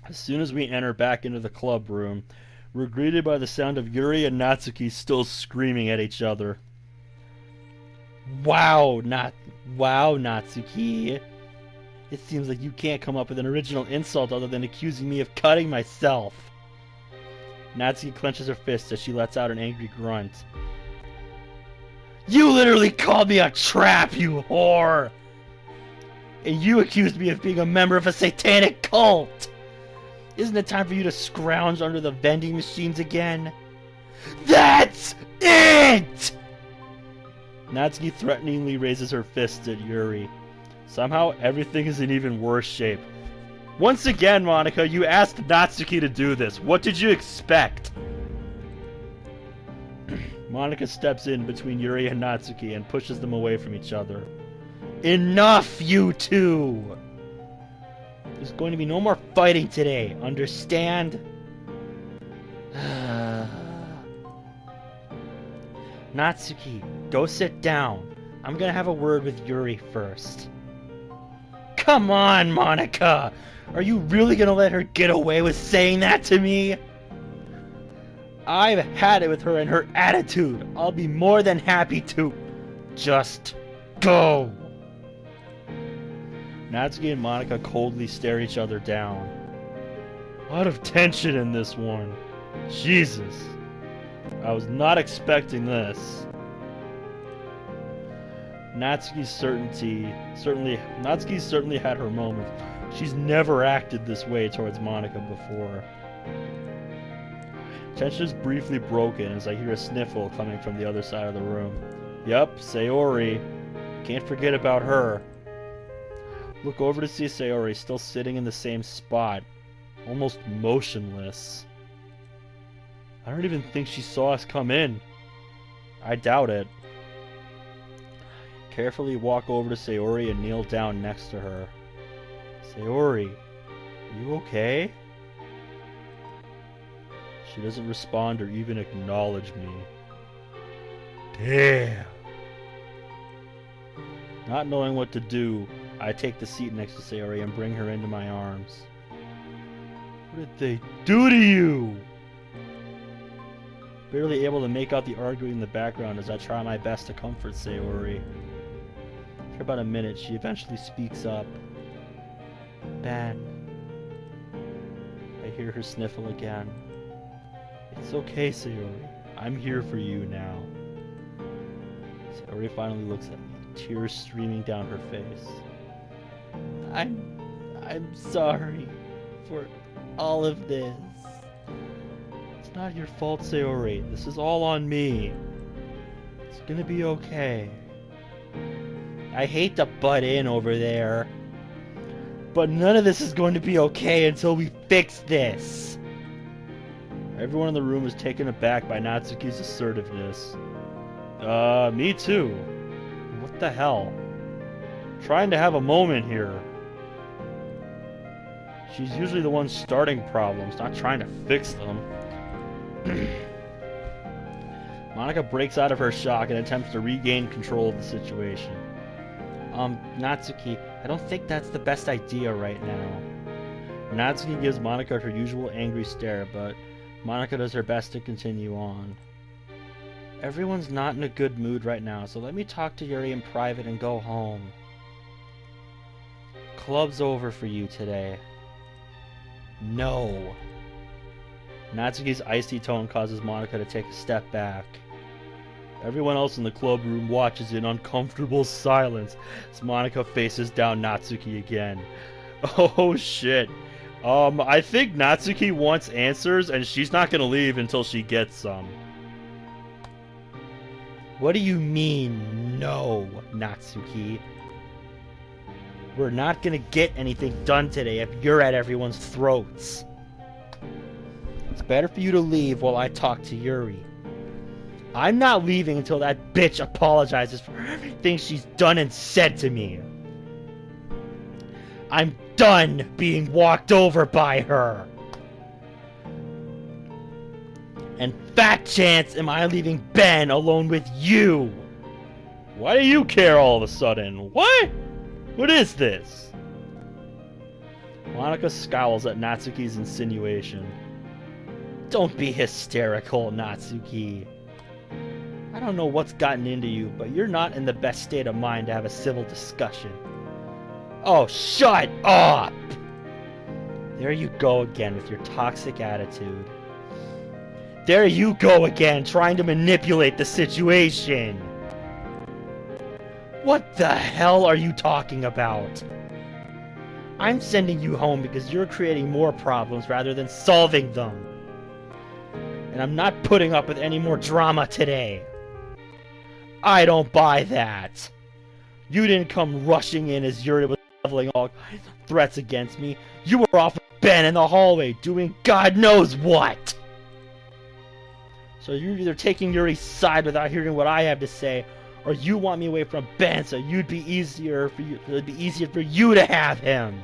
As soon as we enter back into the club room, we're greeted by the sound of Yuri and Natsuki still screaming at each other. Wow, Natsuki. It seems like you can't come up with an original insult other than accusing me of cutting myself. Natsuki clenches her fist as she lets out an angry grunt. You literally called me a trap, you whore! And you accused me of being a member of a satanic cult! Isn't it time for you to scrounge under the vending machines again? That's it! Natsuki threateningly raises her fist at Yuri. Somehow, everything is in even worse shape. Once again, Monica, you asked Natsuki to do this. What did you expect? Monica steps in between Yuri and Natsuki and pushes them away from each other. Enough, you two! There's going to be no more fighting today, understand? Natsuki, go sit down. I'm gonna have a word with Yuri first. Come on, Monica! Are you really gonna let her get away with saying that to me? I've had it with her and her attitude. I'll be more than happy to... Just go! Natsuki and Monica coldly stare each other down. A lot of tension in this one. Jesus. I was not expecting this. Natsuki certainly had her moments. She's never acted this way towards Monica before. Tension is briefly broken as I hear a sniffle coming from the other side of the room. Yup, Sayori. Can't forget about her. Look over to see Sayori still sitting in the same spot, almost motionless. I don't even think she saw us come in. I doubt it. Carefully walk over to Sayori and kneel down next to her. Sayori, are you okay? She doesn't respond or even acknowledge me. Damn. Not knowing what to do, I take the seat next to Sayori and bring her into my arms. What did they do to you? Barely able to make out the arguing in the background as I try my best to comfort Sayori. For about a minute, she eventually speaks up. Ben. I hear her sniffle again. It's okay, Sayori. I'm here for you now. Sayori finally looks at me, tears streaming down her face. I'm sorry for all of this. It's not your fault, Sayori. This is all on me. It's gonna be okay. I hate to butt in over there, but none of this is going to be okay until we fix this. Everyone in the room is taken aback by Natsuki's assertiveness. Me too. What the hell? Trying to have a moment here. She's usually the one starting problems, not trying to fix them. Monika breaks out of her shock and attempts to regain control of the situation. Natsuki, I don't think that's the best idea right now. Natsuki gives Monika her usual angry stare, but Monika does her best to continue on. Everyone's not in a good mood right now, so let me talk to Yuri in private and go home. Club's over for you today. No. Natsuki's icy tone causes Monika to take a step back. Everyone else in the club room watches in uncomfortable silence as Monika faces down Natsuki again. Oh shit. I think Natsuki wants answers and she's not gonna leave until she gets some. What do you mean, no, Natsuki? We're not gonna get anything done today if you're at everyone's throats. It's better for you to leave while I talk to Yuri. I'm not leaving until that bitch apologizes for everything she's done and said to me. I'm done being walked over by her. And fat chance am I leaving Ben alone with you. Why do you care all of a sudden? What? What is this? Monika scowls at Natsuki's insinuation. Don't be hysterical, Natsuki. I don't know what's gotten into you, but you're not in the best state of mind to have a civil discussion. Oh, shut up! There you go again with your toxic attitude. There you go again, trying to manipulate the situation. What the hell are you talking about? I'm sending you home because you're creating more problems rather than solving them. And I'm not putting up with any more drama today. I don't buy that. You didn't come rushing in as Yuri was leveling all threats against me. You were off with Ben in the hallway doing God knows what. So you're either taking Yuri's side without hearing what I have to say, or you want me away from Ben so it'd be easier for you to have him.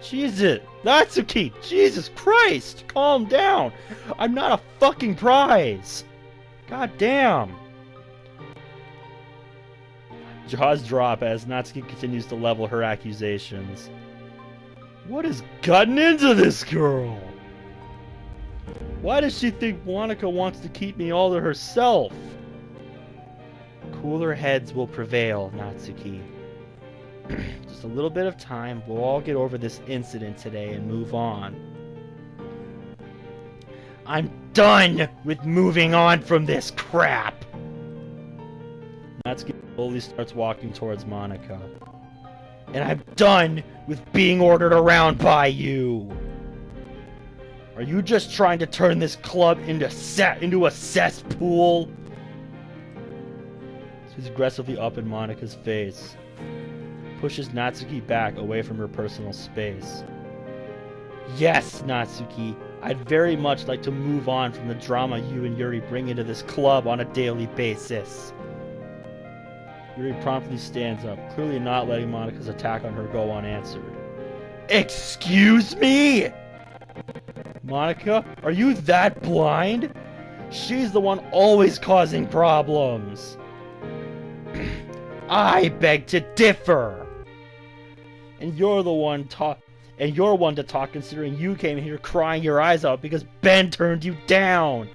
Jesus, Natsuki, Jesus Christ, calm down. I'm not a fucking prize. God damn. Jaws drop as Natsuki continues to level her accusations. What has gotten into this girl? Why does she think Monika wants to keep me all to herself? Cooler heads will prevail, Natsuki. Just a little bit of time, we'll all get over this incident today and move on. I'm done with moving on from this crap! Natsuki slowly starts walking towards Monika. And I'm done with being ordered around by you! Are you just trying to turn this club into a cesspool? She's aggressively up in Monika's face. Pushes Natsuki back away from her personal space. Yes, Natsuki, I'd very much like to move on from the drama you and Yuri bring into this club on a daily basis. Yuri promptly stands up, clearly not letting Monika's attack on her go unanswered. Excuse me? Monika, are you that blind? She's the one always causing problems. I beg to differ. And you're the one And you're one to talk considering you came here crying your eyes out because Ben turned you down.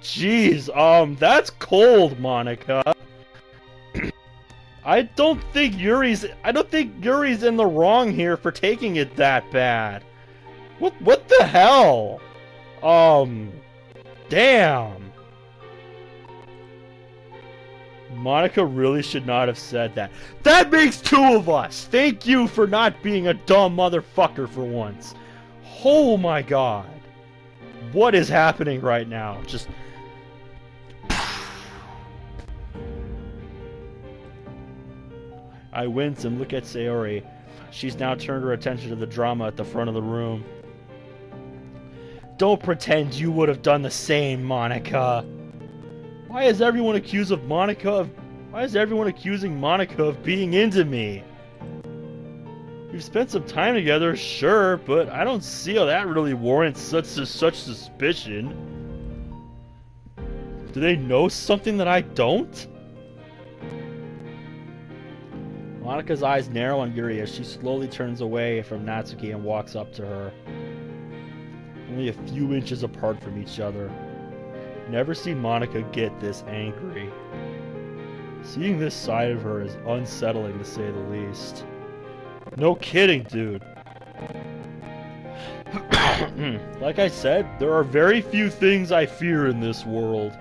Jeez, that's cold, Monica. I don't think Yuri's in the wrong here for taking it that bad. What the hell? Damn. Monica really should not have said that. That makes two of us! Thank you for not being a dumb motherfucker for once. Oh my god. What is happening right now? Just... I wince and look at Sayori. She's now turned her attention to the drama at the front of the room. Don't pretend you would have done the same, Monica. Why is everyone accusing Monica of being into me? We've spent some time together, sure, but I don't see how that really warrants such suspicion. Do they know something that I don't? Monica's eyes narrow on Yuri as she slowly turns away from Natsuki and walks up to her. Only a few inches apart from each other. Never seen Monica get this angry. Seeing this side of her is unsettling to say the least. No kidding, dude. Like I said, there are very few things I fear in this world,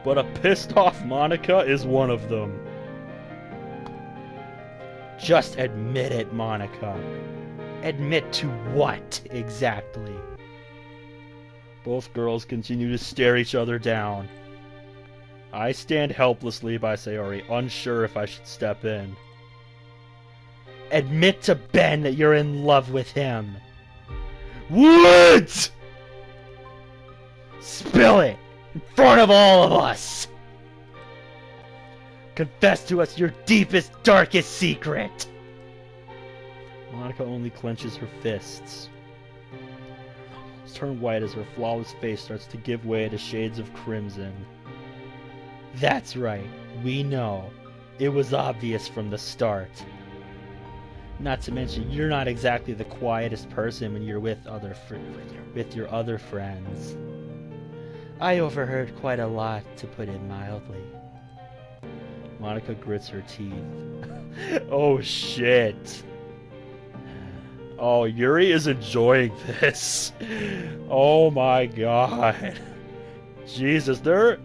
but a pissed off Monica is one of them. Just admit it, Monica. Admit to what, exactly? Both girls continue to stare each other down. I stand helplessly by Sayori, unsure if I should step in. Admit to Ben that you're in love with him. What? Spill it in front of all of us. Confess to us your deepest, darkest secret. Monica only clenches her fists. Turn white as her flawless face starts to give way to shades of crimson. That's right, we know. It was obvious from the start. Not to mention, you're not exactly the quietest person when you're with your other friends. I overheard quite a lot, to put it mildly. Monica grits her teeth. Oh shit. Oh, Yuri is enjoying this. Oh my god. Jesus, But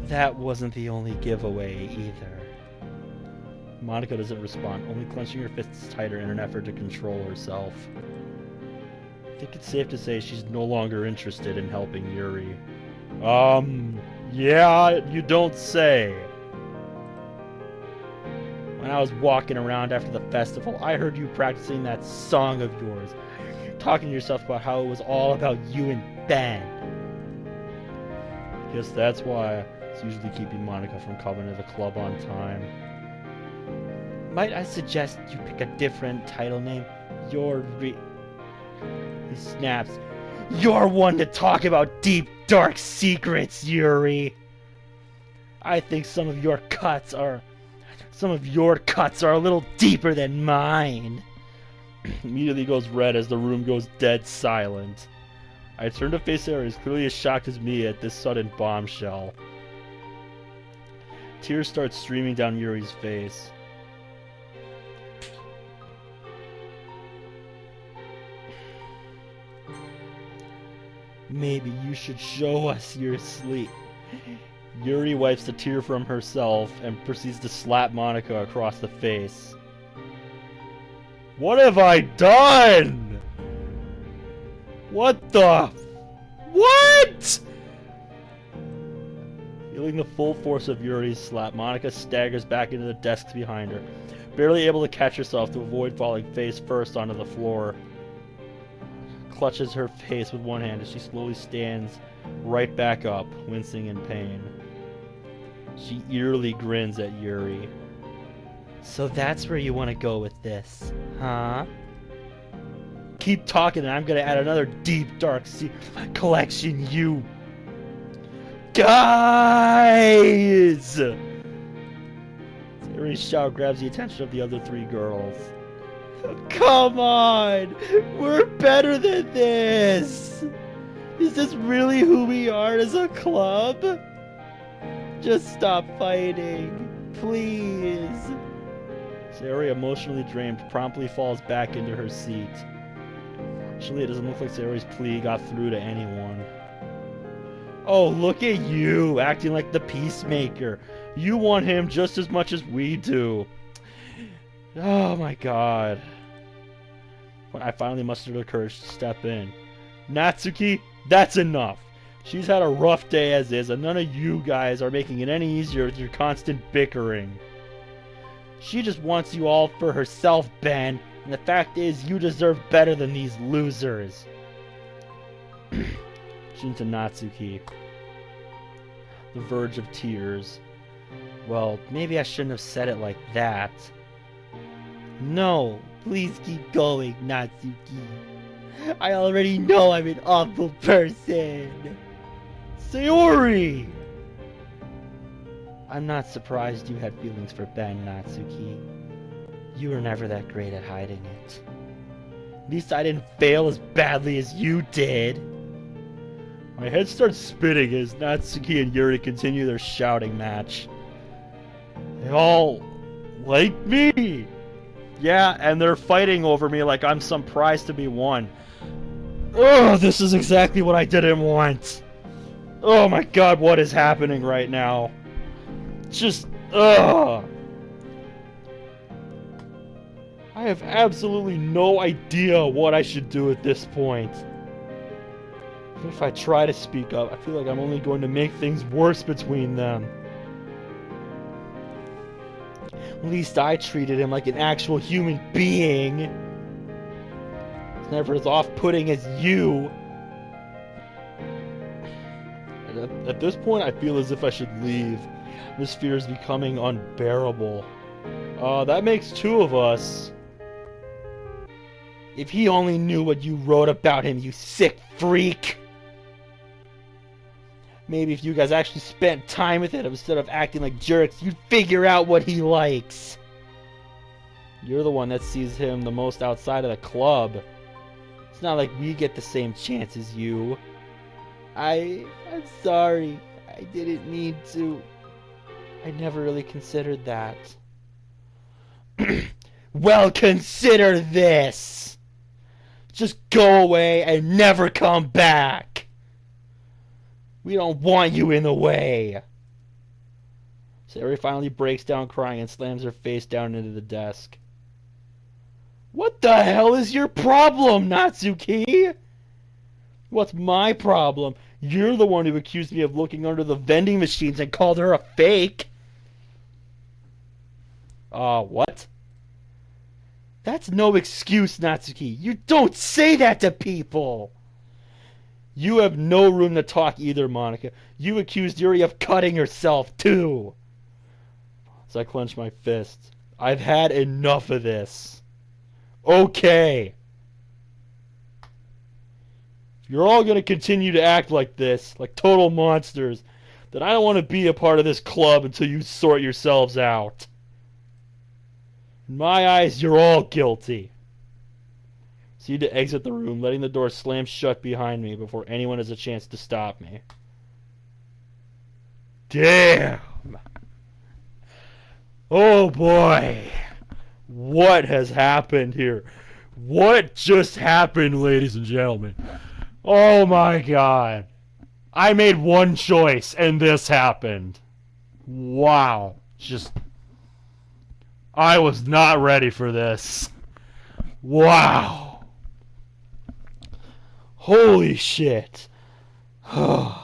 that wasn't the only giveaway either. Monica doesn't respond, only clenching her fists tighter in an effort to control herself. I think it's safe to say she's no longer interested in helping Yuri. Yeah, you don't say. When I was walking around after the festival, I heard you practicing that song of yours. Talking to yourself about how it was all about you and Ben. Guess that's why it's usually keeping Monica from coming to the club on time. Might I suggest you pick a different title name? He snaps. You're one to talk about deep, dark secrets, Yuri. I think some of your cuts are a little deeper than mine. Immediately goes red as the room goes dead silent. I turn to face Sarah, as clearly as shocked as me at this sudden bombshell. Tears start streaming down Yuri's face. Maybe you should show us your sleep. Yuri wipes a tear from herself and proceeds to slap Monica across the face. What have I done? What the... What? Feeling the full force of Yuri's slap, Monica staggers back into the desks behind her, barely able to catch herself to avoid falling face first onto the floor. Clutches her face with one hand as she slowly stands right back up, wincing in pain. She eerily grins at Yuri. So that's where you want to go with this, huh? Keep talking and I'm gonna add another deep, dark collection, you... Guys! Sarah Yuri's shout grabs the attention of the other three girls. Come on! We're better than this! Is this really who we are as a club? Just stop fighting, please. Sayori, emotionally drained, promptly falls back into her seat. Actually, it doesn't look like Sayori's plea got through to anyone. Oh, look at you, acting like the peacemaker. You want him just as much as we do. Oh my god. When I finally mustered the courage to step in. Natsuki, that's enough. She's had a rough day as is, and none of you guys are making it any easier with your constant bickering. She just wants you all for herself, Ben, and the fact is you deserve better than these losers. Shin to Natsuki. The verge of tears. Well, maybe I shouldn't have said it like that. No, please keep going, Natsuki. I already know I'm an awful person. Sayori! I'm not surprised you had feelings for Ben, Natsuki. You were never that great at hiding it. At least I didn't fail as badly as you did. My head starts spinning as Natsuki and Yuri continue their shouting match. They all like me! Yeah, and they're fighting over me like I'm some prize to be won. Ugh, this is exactly what I didn't want. Oh my god, what is happening right now? Just, ugh. I have absolutely no idea what I should do at this point. Even if I try to speak up, I feel like I'm only going to make things worse between them. At least I treated him like an actual human being. It's never as off-putting as you. At this point, I feel as if I should leave. This fear is becoming unbearable. That makes two of us. If he only knew what you wrote about him, you sick freak! Maybe if you guys actually spent time with him instead of acting like jerks, you'd figure out what he likes. You're the one that sees him the most outside of the club. It's not like we get the same chance as you. I'm sorry. I didn't mean to. I never really considered that. Well, consider this! Just go away and never come back! We don't want you in the way! Sayori finally breaks down crying and slams her face down into the desk. What the hell is your problem, Natsuki? What's my problem? You're the one who accused me of looking under the vending machines and called her a fake. What? That's no excuse, Natsuki. You don't say that to people. You have no room to talk either, Monica. You accused Yuri of cutting herself, too. As I clench my fists. I've had enough of this. Okay. If you're all going to continue to act like this, like total monsters, then I don't want to be a part of this club until you sort yourselves out. In my eyes, you're all guilty. Proceed to exit the room, letting the door slam shut behind me before anyone has a chance to stop me. Damn! Oh boy! What has happened here? What just happened, ladies and gentlemen? Oh my god. I made one choice and this happened. Wow. I was not ready for this. Wow. Holy shit. I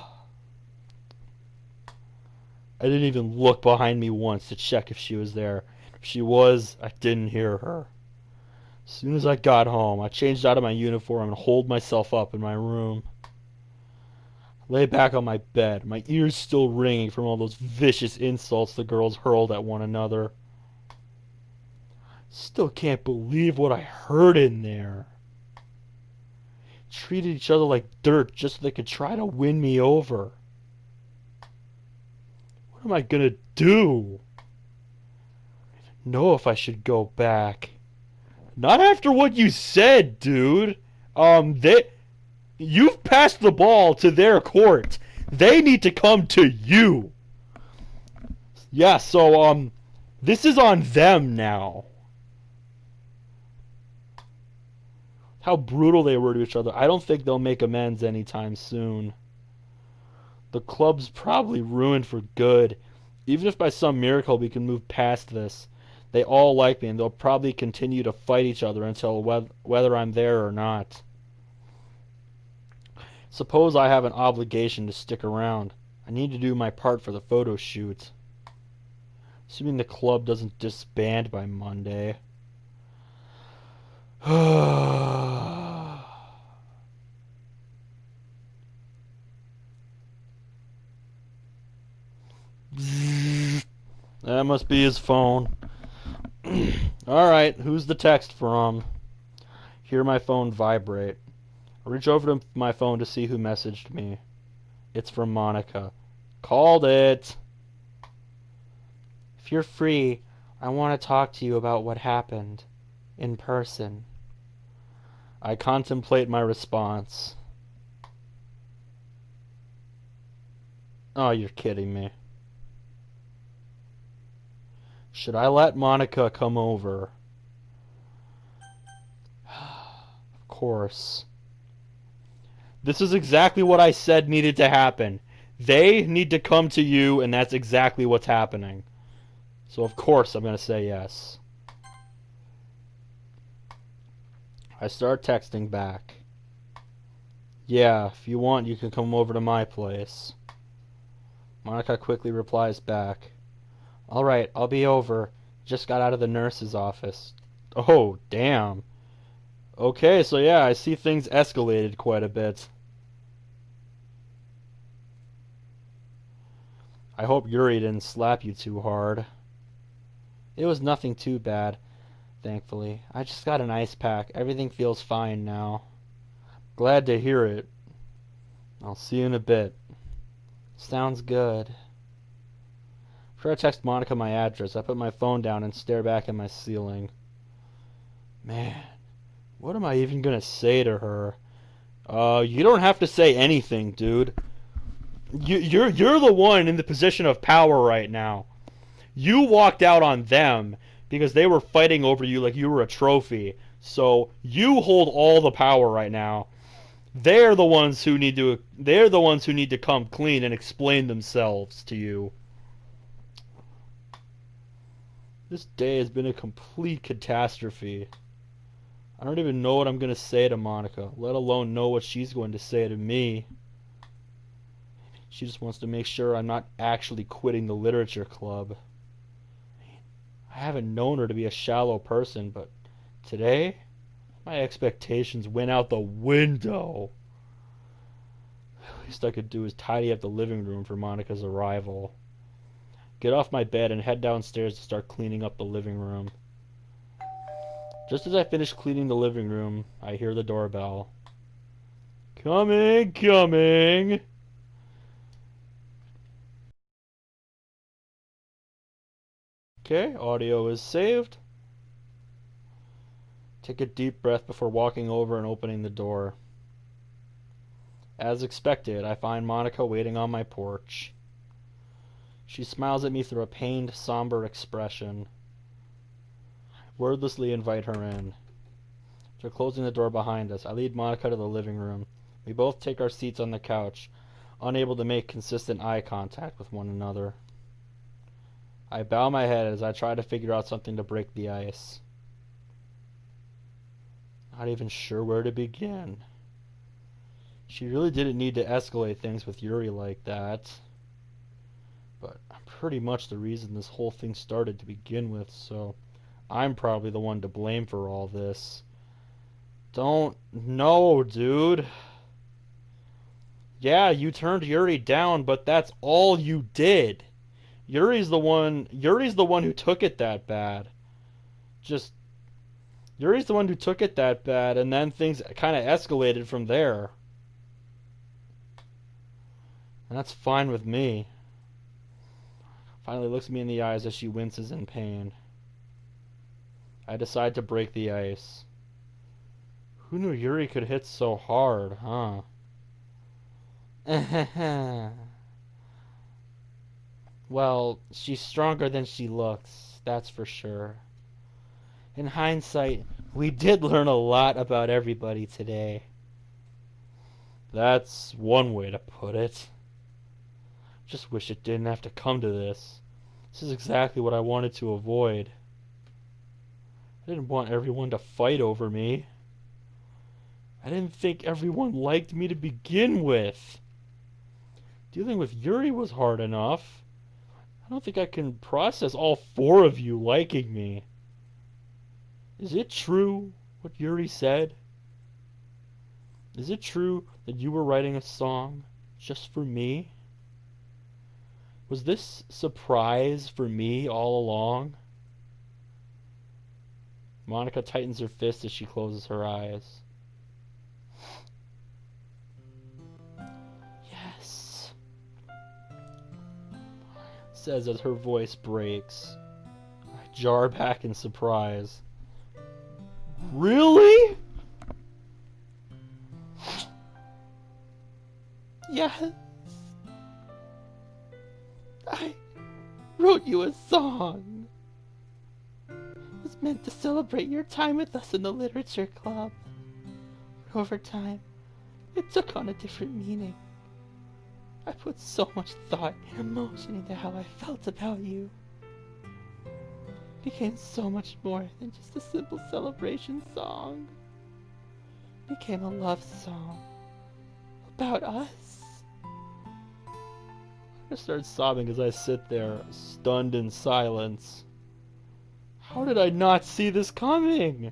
didn't even look behind me once to check if she was there. If she was, I didn't hear her. As soon as I got home, I changed out of my uniform and holed myself up in my room. I lay back on my bed, my ears still ringing from all those vicious insults the girls hurled at one another. Still can't believe what I heard in there. Treated each other like dirt just so they could try to win me over. What am I gonna do? know if I should go back. Not after what you said, dude. You've passed the ball to their court. They need to come to you. Yeah, so, this is on them now. How brutal they were to each other. I don't think they'll make amends anytime soon. The club's probably ruined for good. Even if by some miracle we can move past this. They all like me, and they'll probably continue to fight each other until whether I'm there or not. Suppose I have an obligation to stick around. I need to do my part for the photo shoot. Assuming the club doesn't disband by Monday. That must be his phone. Alright, who's the text from? Hear my phone vibrate. I reach over to my phone to see who messaged me. It's from Monica. Called it! If you're free, I want to talk to you about what happened. In person. I contemplate my response. Oh, you're kidding me. Should I let Monica come over? Of course. This is exactly what I said needed to happen. They need to come to you, and that's exactly what's happening. So of course I'm going to say yes. I start texting back. Yeah, if you want, you can come over to my place. Monica quickly replies back. Alright, I'll be over. Just got out of the nurse's office. Oh, damn. Okay, so yeah, I see things escalated quite a bit. I hope Yuri didn't slap you too hard. It was nothing too bad, thankfully. I just got an ice pack. Everything feels fine now. Glad to hear it. I'll see you in a bit. Sounds good. Before I text Monica my address, I put my phone down and stare back at my ceiling. Man, what am I even gonna say to her? You don't have to say anything, dude. You're the one in the position of power right now. You walked out on them because they were fighting over you like you were a trophy. So you hold all the power right now. They're the ones who need to come clean and explain themselves to you. This day has been a complete catastrophe. I don't even know what I'm going to say to Monica, let alone know what she's going to say to me. She just wants to make sure I'm not actually quitting the literature club. I haven't known her to be a shallow person, but today, my expectations went out the window. The least I could do is tidy up the living room for Monica's arrival. Get off my bed and head downstairs to start cleaning up the living room. Just as I finish cleaning the living room, I hear the doorbell. Coming, coming! Okay, audio is saved. Take a deep breath before walking over and opening the door. As expected, I find Monica waiting on my porch. She smiles at me through a pained, somber expression. I wordlessly invite her in. After closing the door behind us, I lead Monica to the living room. We both take our seats on the couch, unable to make consistent eye contact with one another. I bow my head as I try to figure out something to break the ice. Not even sure where to begin. She really didn't need to escalate things with Yuri like that. But I'm pretty much the reason this whole thing started to begin with, so I'm probably the one to blame for all this. Don't know, dude. Yeah, you turned Yuri down, but that's all you did. Yuri's the one who took it that bad. Yuri's the one who took it that bad, and then things kind of escalated from there. And that's fine with me. Finally looks me in the eyes as she winces in pain. I decide to break the ice. Who knew Yuri could hit so hard, huh? Well, she's stronger than she looks, that's for sure. In hindsight, we did learn a lot about everybody today. That's one way to put it. Just wish it didn't have to come to this. This is exactly what I wanted to avoid. I didn't want everyone to fight over me. I didn't think everyone liked me to begin with. Dealing with Yuri was hard enough. I don't think I can process all 4 of you liking me. Is it true what Yuri said? Is it true that you were writing a song just for me? Was this surprise for me all along? Monica tightens her fist as she closes her eyes. Yes, says as her voice breaks. I jar back in surprise. Really? Yes. I wrote you a song. It was meant to celebrate your time with us in the literature club. But over time, it took on a different meaning. I put so much thought and emotion into how I felt about you. It became so much more than just a simple celebration song. It became a love song about us. I start sobbing as I sit there, stunned in silence. How did I not see this coming?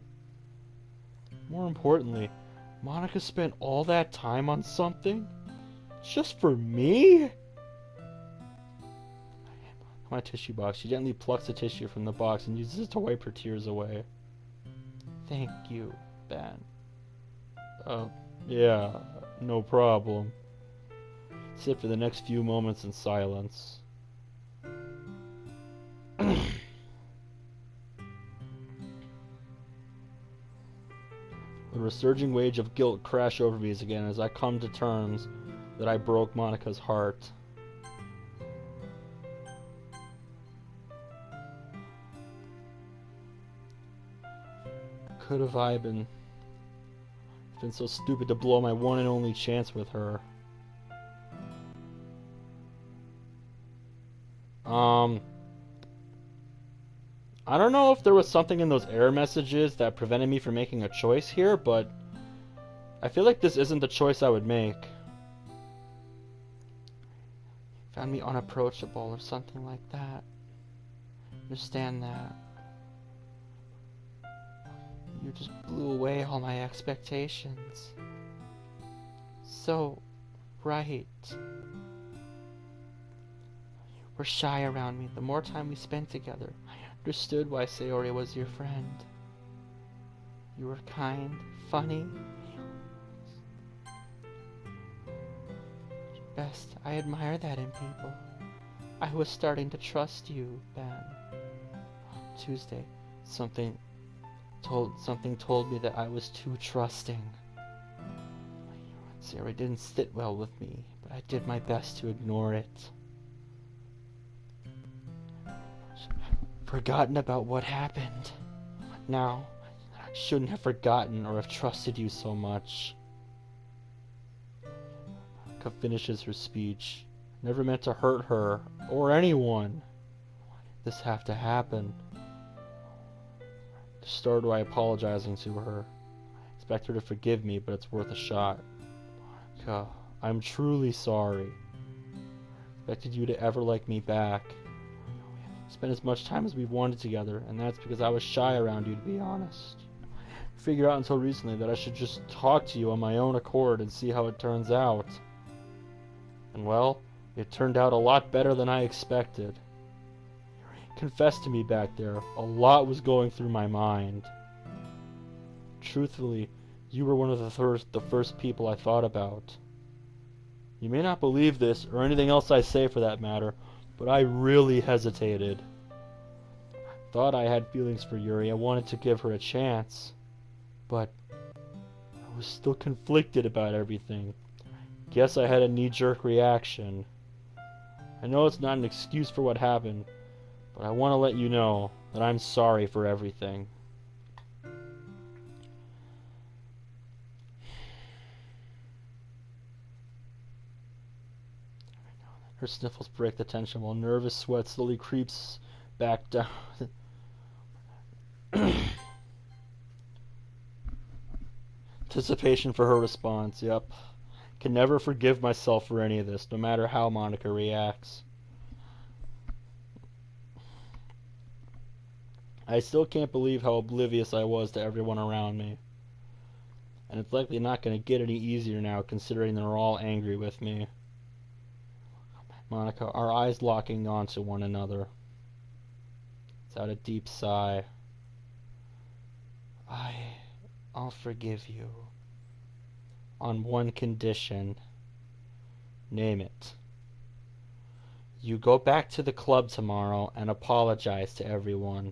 More importantly, Monica spent all that time on something just for me? My tissue box. She gently plucks the tissue from the box and uses it to wipe her tears away. Thank you, Ben. Yeah, no problem. Sit for the next few moments in silence. The resurging wave of guilt crash over me again as I come to terms that I broke Monica's heart. Could have I been so stupid to blow my one and only chance with her? I don't know if there was something in those error messages that prevented me from making a choice here, but I feel like this isn't the choice I would make. Found me unapproachable or something like that. Understand that. You just blew away all my expectations. So right. You were shy around me the more time we spent together. I understood why Sayori was your friend. You were kind, funny. Best, I admire that in people. I was starting to trust you, Ben. Tuesday, something told me that I was too trusting. Sayori didn't sit well with me, but I did my best to ignore it. Forgotten about what happened. Now, I shouldn't have forgotten or have trusted you so much. Monica finishes her speech. Never meant to hurt her or anyone. Why did this have to happen? To start by apologizing to her. I expect her to forgive me, but it's worth a shot. Monica, I'm truly sorry. I expected you to ever like me back. Spent as much time as we wanted together, and that's because I was shy around you, to be honest. I figured out until recently that I should just talk to you on my own accord and see how it turns out. And well, it turned out a lot better than I expected. Confess to me back there, a lot was going through my mind. Truthfully, you were one of the first people I thought about. You may not believe this, or anything else I say for that matter, but I really hesitated. thought I had feelings for Yuri. I wanted to give her a chance. But I was still conflicted about everything. Guess I had a knee-jerk reaction. I know it's not an excuse for what happened, but I want to let you know that I'm sorry for everything. Her sniffles break the tension while nervous sweat slowly creeps back down. Anticipation for her response, yep. Can never forgive myself for any of this, no matter how Monica reacts. I still can't believe how oblivious I was to everyone around me. And it's likely not going to get any easier now, considering they're all angry with me. Monica, our eyes locking onto one another. It's out a deep sigh. I'll forgive you. On one condition. Name it. You go back to the club tomorrow and apologize to everyone.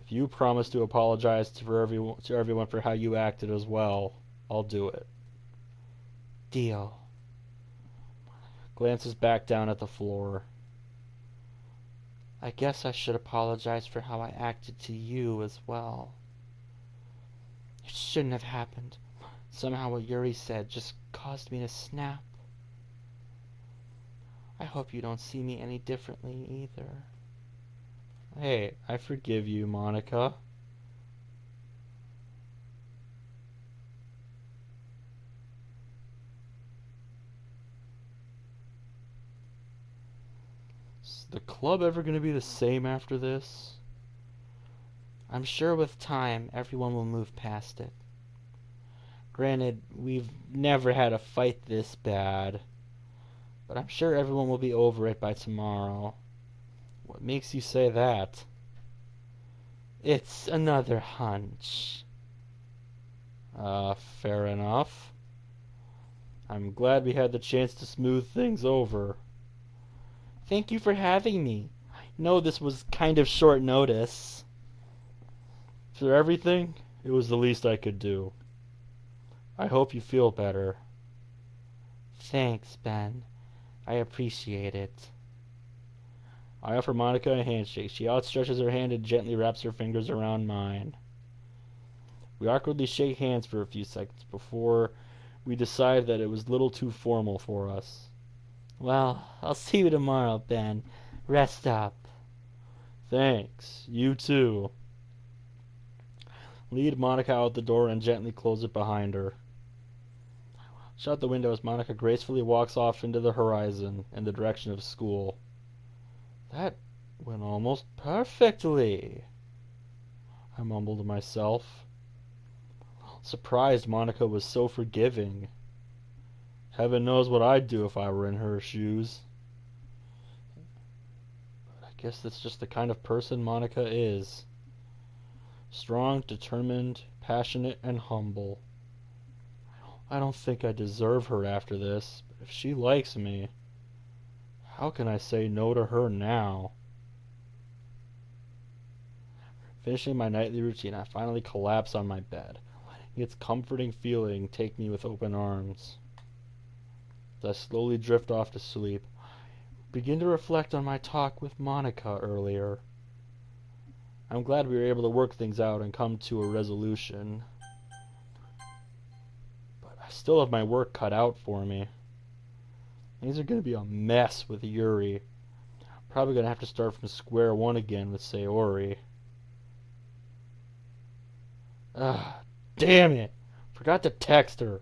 If you promise to apologize to everyone for how you acted as well, I'll do it. Deal. Glances back down at the floor. I guess I should apologize for how I acted to you as well. It shouldn't have happened. Somehow what Yuri said just caused me to snap. I hope you don't see me any differently either. Hey, I forgive you, Monica. Is the club ever going to be the same after this? I'm sure with time, everyone will move past it. Granted, we've never had a fight this bad, but I'm sure everyone will be over it by tomorrow. What makes you say that? It's another hunch. Fair enough. I'm glad we had the chance to smooth things over. Thank you for having me. I know this was kind of short notice. For everything, it was the least I could do. I hope you feel better. Thanks, Ben. I appreciate it. I offer Monica a handshake. She outstretches her hand and gently wraps her fingers around mine. We awkwardly shake hands for a few seconds before we decide that it was a little too formal for us. Well, I'll see you tomorrow, Ben. Rest up. Thanks. You too. Lead Monica out the door and gently close it behind her. Shut the window as Monica gracefully walks off into the horizon in the direction of school. That went almost perfectly, I mumbled to myself. Surprised Monica was so forgiving. Heaven knows what I'd do if I were in her shoes. But I guess that's just the kind of person Monica is. Strong, determined, passionate, and humble. I don't think I deserve her after this, but if she likes me, how can I say no to her now? Finishing my nightly routine, I finally collapse on my bed, letting its comforting feeling take me with open arms. As I slowly drift off to sleep, I begin to reflect on my talk with Monica earlier. I'm glad we were able to work things out and come to a resolution. But I still have my work cut out for me. Things are going to be a mess with Yuri. Probably going to have to start from square one again with Sayori. Damn it! Forgot to text her.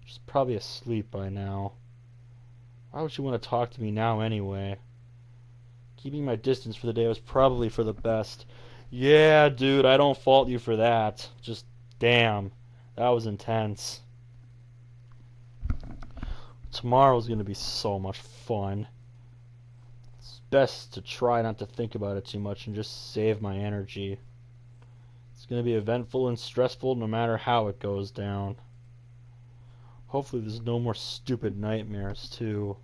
She's probably asleep by now. Why would she want to talk to me now anyway? Keeping my distance for the day was probably for the best. Yeah, dude, I don't fault you for that. Just, damn. That was intense. Tomorrow's going to be so much fun. It's best to try not to think about it too much and just save my energy. It's going to be eventful and stressful no matter how it goes down. Hopefully there's no more stupid nightmares, too.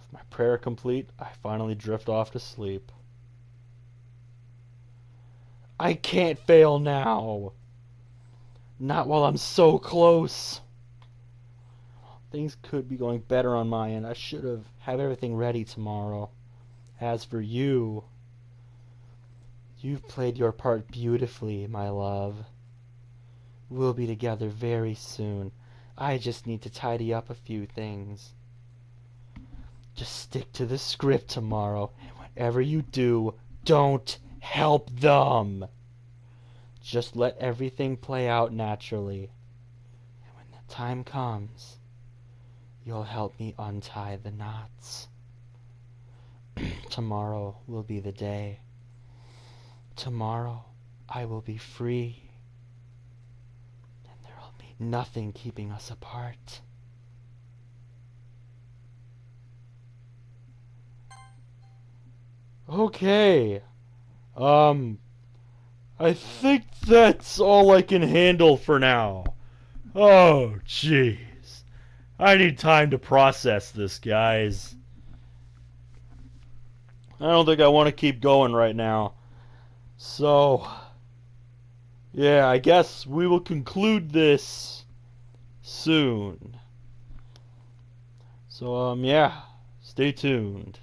With my prayer complete, I finally drift off to sleep. I can't fail now! Not while I'm so close! Things could be going better on my end. I should have everything ready tomorrow. As for you, you've played your part beautifully, my love. We'll be together very soon. I just need to tidy up a few things. Just stick to the script tomorrow, and whatever you do, don't help them. Just let everything play out naturally. And when the time comes, you'll help me untie the knots. Tomorrow will be the day. Tomorrow I will be free. And there will be nothing keeping us apart. Okay. I think that's all I can handle for now. Oh, jeez. I need time to process this, guys. I don't think I want to keep going right now. So, yeah, I guess we will conclude this soon. So, yeah, stay tuned.